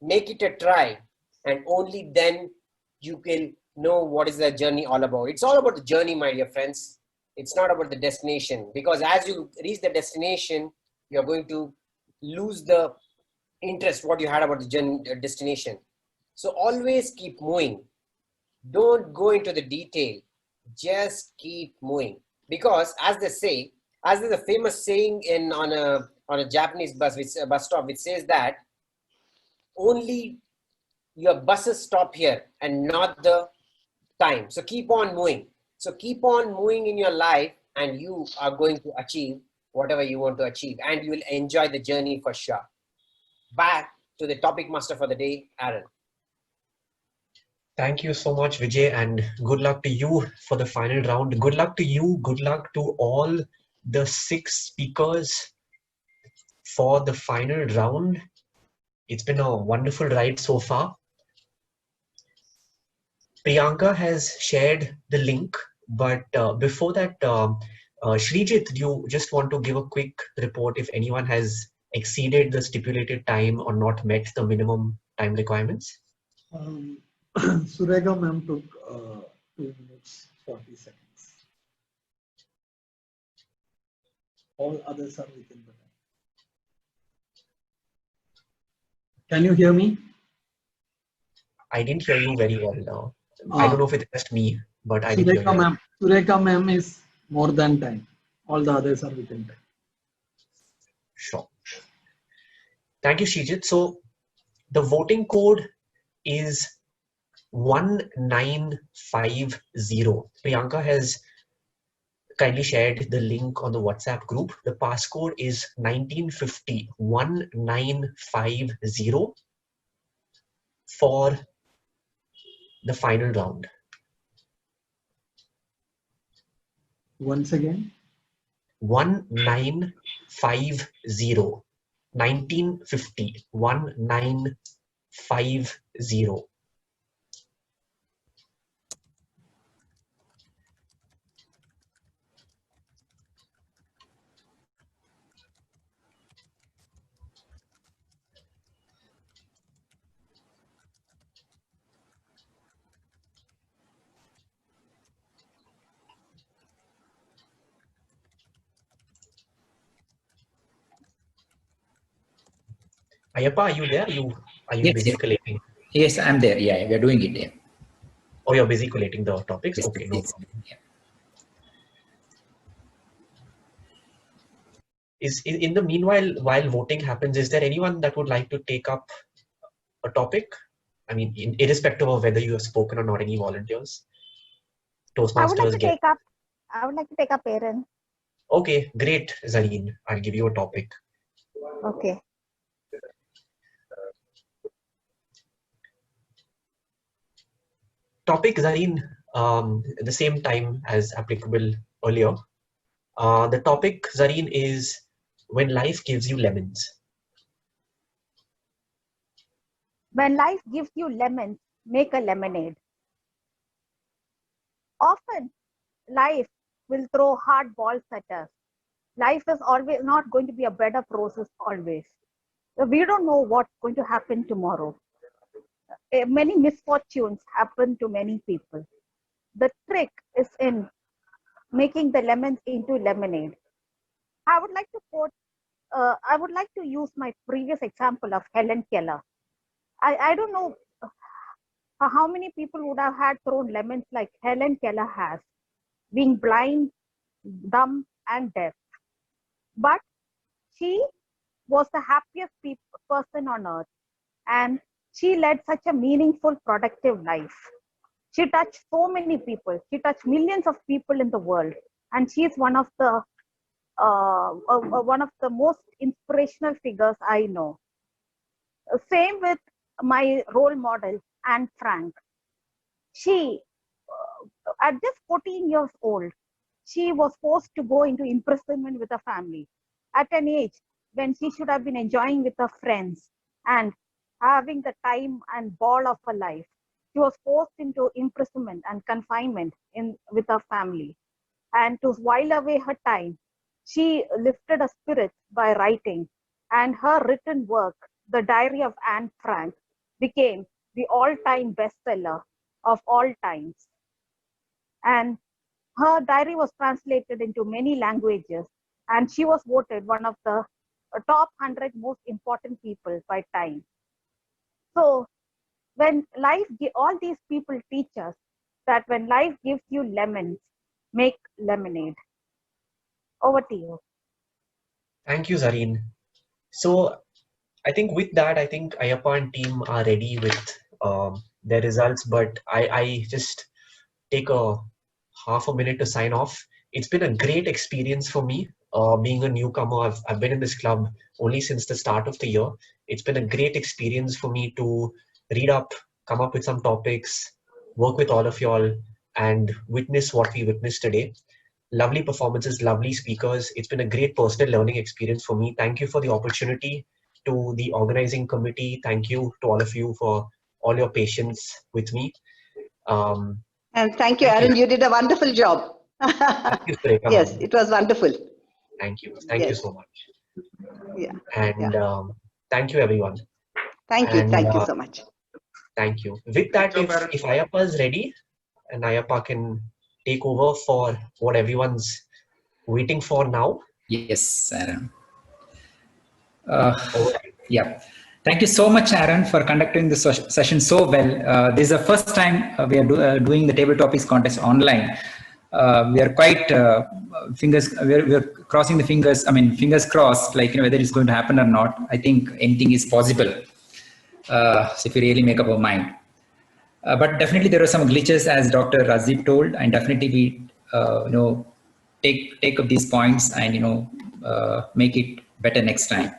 Speaker 9: make it a try, and only then you will know what is the journey all about. It's all about the journey, my dear friends. It's not about the destination, because as you reach the destination, you're going to lose the interest what you had about the journey, destination. So always keep moving. Don't go into the detail. Just keep moving. Because as they say, as there's a famous saying on a Japanese bus stop, which says that only your buses stop here and not the time. So keep on moving. So keep on moving in your life, and you are going to achieve whatever you want to achieve, and you will enjoy the journey for sure. Back to the topic master for the day, Aaron.
Speaker 2: Thank you so much, Vijay, and good luck to you for the final round. Good luck to you. Good luck to all the 6 speakers for the final round. It's been a wonderful ride so far. Priyanka has shared the link, but before that, Shrijit, do you just want to give a quick report if anyone has exceeded the stipulated time or not met the minimum time requirements?
Speaker 7: Sureka ma'am took 2 minutes 40 seconds. All others are within the time. Can you hear me?
Speaker 2: I didn't hear you very well now. I don't know if it's just me, but I didn't hear you.
Speaker 7: Sureka ma'am is more than time. All the others are within time.
Speaker 2: Sure. Thank you, Shrijit. So the voting code is 1950. Priyanka has kindly shared the link on the WhatsApp group. The passcode is 1950, 1950 for the final round.
Speaker 7: Once again?
Speaker 2: 1950, 1950, 1950. Ayappa, are you there? Are you
Speaker 5: Yes,
Speaker 2: busy
Speaker 5: yes.
Speaker 2: collating?
Speaker 5: Yes, I'm there. Yeah, we are doing it. Yeah.
Speaker 2: Oh, you're busy collating the topics?
Speaker 5: Yes,
Speaker 2: Okay, no
Speaker 5: yes.
Speaker 2: problem.
Speaker 5: Yeah.
Speaker 2: In the meanwhile, while voting happens, is there anyone that would like to take up a topic? I mean, irrespective of whether you have spoken or not, any volunteers?
Speaker 15: I would like
Speaker 2: Toastmasters
Speaker 15: to
Speaker 2: get.
Speaker 15: take up Aaron.
Speaker 2: Okay, great, Zareen. I'll give you a topic.
Speaker 15: Okay.
Speaker 2: Topic, Zareen, the same time as applicable earlier. The topic, Zareen, is when life gives you lemons.
Speaker 15: When life gives you lemons, make a lemonade. Often, life will throw hard balls at us. Life is always not going to be a better process always. We don't know what's going to happen tomorrow. Many misfortunes happen to many people. The trick is in making the lemons into lemonade. I would like to I would like to use my previous example of Helen Keller. I don't know how many people would have had thrown lemons like Helen Keller has, being blind, dumb, and deaf. But she was the happiest person on earth, and she led such a meaningful, productive life. She touched so many people. She touched millions of people in the world, and she's one of the most inspirational figures I know. Same with my role model, Anne Frank. She, at just 14 years old, she was forced to go into imprisonment with her family at an age when she should have been enjoying with her friends and having the time and ball of her life. She was forced into imprisonment and confinement with her family. And to while away her time, she lifted her spirits by writing. And her written work, The Diary of Anne Frank, became the all-time bestseller of all times. And her diary was translated into many languages, and she was voted one of the top 100 most important people by Time. So when all these people teach us that when life gives you lemons, make lemonade. Over to you.
Speaker 2: Thank you, Zareen. So I think with that, I think Ayappa and team are ready with their results, but I just take a half a minute to sign off. It's been a great experience for me being a newcomer. I've been in this club only since the start of the year. It's been a great experience for me to read up, come up with some topics, work with all of y'all, and witness what we witnessed today. Lovely performances, lovely speakers. It's been a great personal learning experience for me. Thank you for the opportunity. To the organizing committee, thank you to all of you for all your patience with me.
Speaker 8: And thank you, Aaron. You did a wonderful job.
Speaker 2: Thank you, Sureka,
Speaker 8: Yes,
Speaker 2: ma'am.
Speaker 8: it was wonderful.
Speaker 2: Thank you. Thank you
Speaker 8: Yes.
Speaker 2: so much.
Speaker 8: Yeah.
Speaker 2: And thank you, everyone.
Speaker 8: Thank you.
Speaker 2: And,
Speaker 8: Thank you so much.
Speaker 2: Thank you. With that, if Ayappa is ready, and Ayappa can take over for what everyone's waiting for now.
Speaker 5: Yes, Aaron. Yeah. Thank you so much, Aaron, for conducting this session so well. This is the first time we are doing the table topics contest online. We are quite we're crossing the fingers. I mean, fingers crossed, like, whether it's going to happen or not. I think anything is possible. So if we really make up our mind. But definitely there are some glitches, as Dr. Razib told, and definitely we take up these points and make it better next time.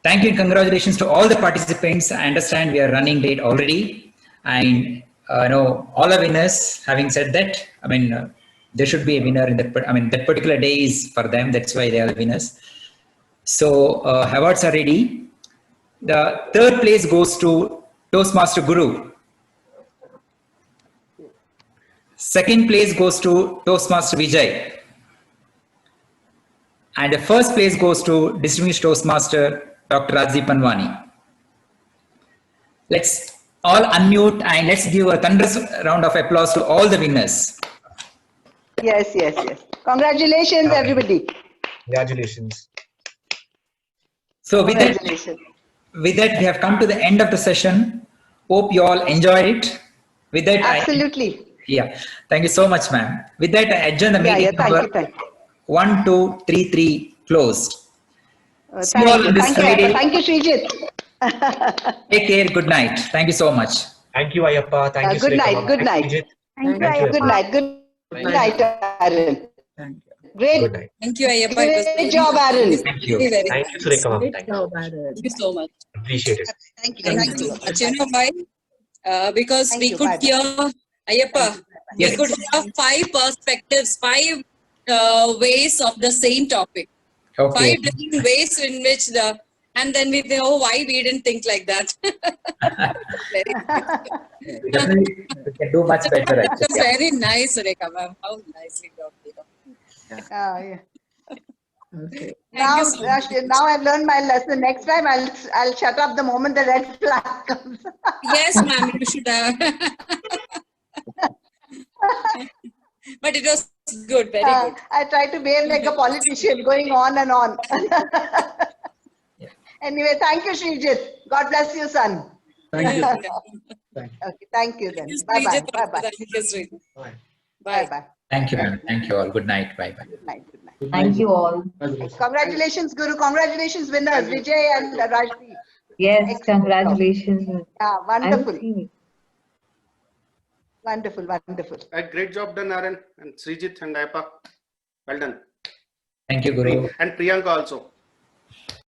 Speaker 5: Thank you and congratulations to all the participants. I understand we are running late already, and all our winners. Having said that, I mean, there should be a winner in that. I mean, that particular day is for them. That's why they are the winners. So awards are ready. The third place goes to Toastmaster Guru. Second place goes to Toastmaster Vijay. And the first place goes to Distinguished Toastmaster Dr. Razib Manwani. Let's all unmute and let's give a thunderous round of applause to all the winners.
Speaker 8: Yes, yes, yes. Congratulations, everybody.
Speaker 2: Congratulations.
Speaker 5: So with that, with that, we have come to the end of the session. Hope you all enjoyed it. With that,
Speaker 8: absolutely.
Speaker 5: Yeah. Thank you so much, ma'am. With that, I adjourn the meeting.
Speaker 8: Thank you.
Speaker 5: 1, 2, 3, 3 closed. See you
Speaker 8: Thank
Speaker 5: all
Speaker 8: you.
Speaker 5: on this Friday.
Speaker 8: Thank you, Srijit.
Speaker 5: Take care. Good night. Thank you so much.
Speaker 2: Thank you, Ayappa. Thank you,
Speaker 8: Good
Speaker 2: Sureka.
Speaker 8: night. Good night.
Speaker 15: Thank you,
Speaker 2: Thank you,
Speaker 15: Ayappa.
Speaker 8: Good night. Good night, Aaron. Great.
Speaker 2: Good night.
Speaker 6: Thank you, Ayappa. It was
Speaker 8: Great job, Aaron.
Speaker 2: Thank you.
Speaker 6: very, very
Speaker 2: Thank you,
Speaker 6: nice.
Speaker 2: Sureka.
Speaker 11: Great
Speaker 2: Thank
Speaker 11: job, Aaron.
Speaker 6: Thank you so much.
Speaker 2: you. Appreciate it.
Speaker 8: Thank you.
Speaker 6: Thank you so much. You know why? Because
Speaker 8: Thank
Speaker 6: we
Speaker 8: you.
Speaker 6: could
Speaker 8: Bye-bye.
Speaker 6: hear, Ayappa,
Speaker 5: Yes.
Speaker 6: we could hear 5 perspectives, 5 ways of the same topic.
Speaker 5: Okay.
Speaker 6: 5 different ways in which and then we think, oh, why we didn't think like that.
Speaker 5: Definitely, we can do much better,
Speaker 6: It
Speaker 5: actually.
Speaker 6: was very nice, Sureka ma'am. How nicely done.
Speaker 8: Yeah.
Speaker 11: Okay.
Speaker 8: Now,
Speaker 6: you so much.
Speaker 8: now I've learned my lesson. Next time I'll shut up the moment the red flag comes.
Speaker 6: Yes, ma'am, you should have. But it was good, very good.
Speaker 8: I try to behave like a politician, going on and on. Anyway, thank you, Srijit. God bless you, son.
Speaker 7: Thank you.
Speaker 8: Okay, thank you then.
Speaker 6: Thank you,
Speaker 8: Bye-bye. Bye-bye.
Speaker 6: Thank you, Srijit.
Speaker 2: Bye.
Speaker 8: Bye-bye.
Speaker 5: Thank you, ma'am. Thank you all. Good night. Bye-bye.
Speaker 8: Good night. Good night.
Speaker 3: Thank you all.
Speaker 8: Congratulations, Guru. Congratulations, winners, Vijay and Rajdeep.
Speaker 3: Yes,
Speaker 8: Excellent
Speaker 3: congratulations.
Speaker 8: Yeah, wonderful.
Speaker 3: I'll see.
Speaker 8: Wonderful.
Speaker 17: A great job done, Aaron and Srijit and Ayappa. Well done.
Speaker 5: Thank you, Guru.
Speaker 17: And Priyanka also.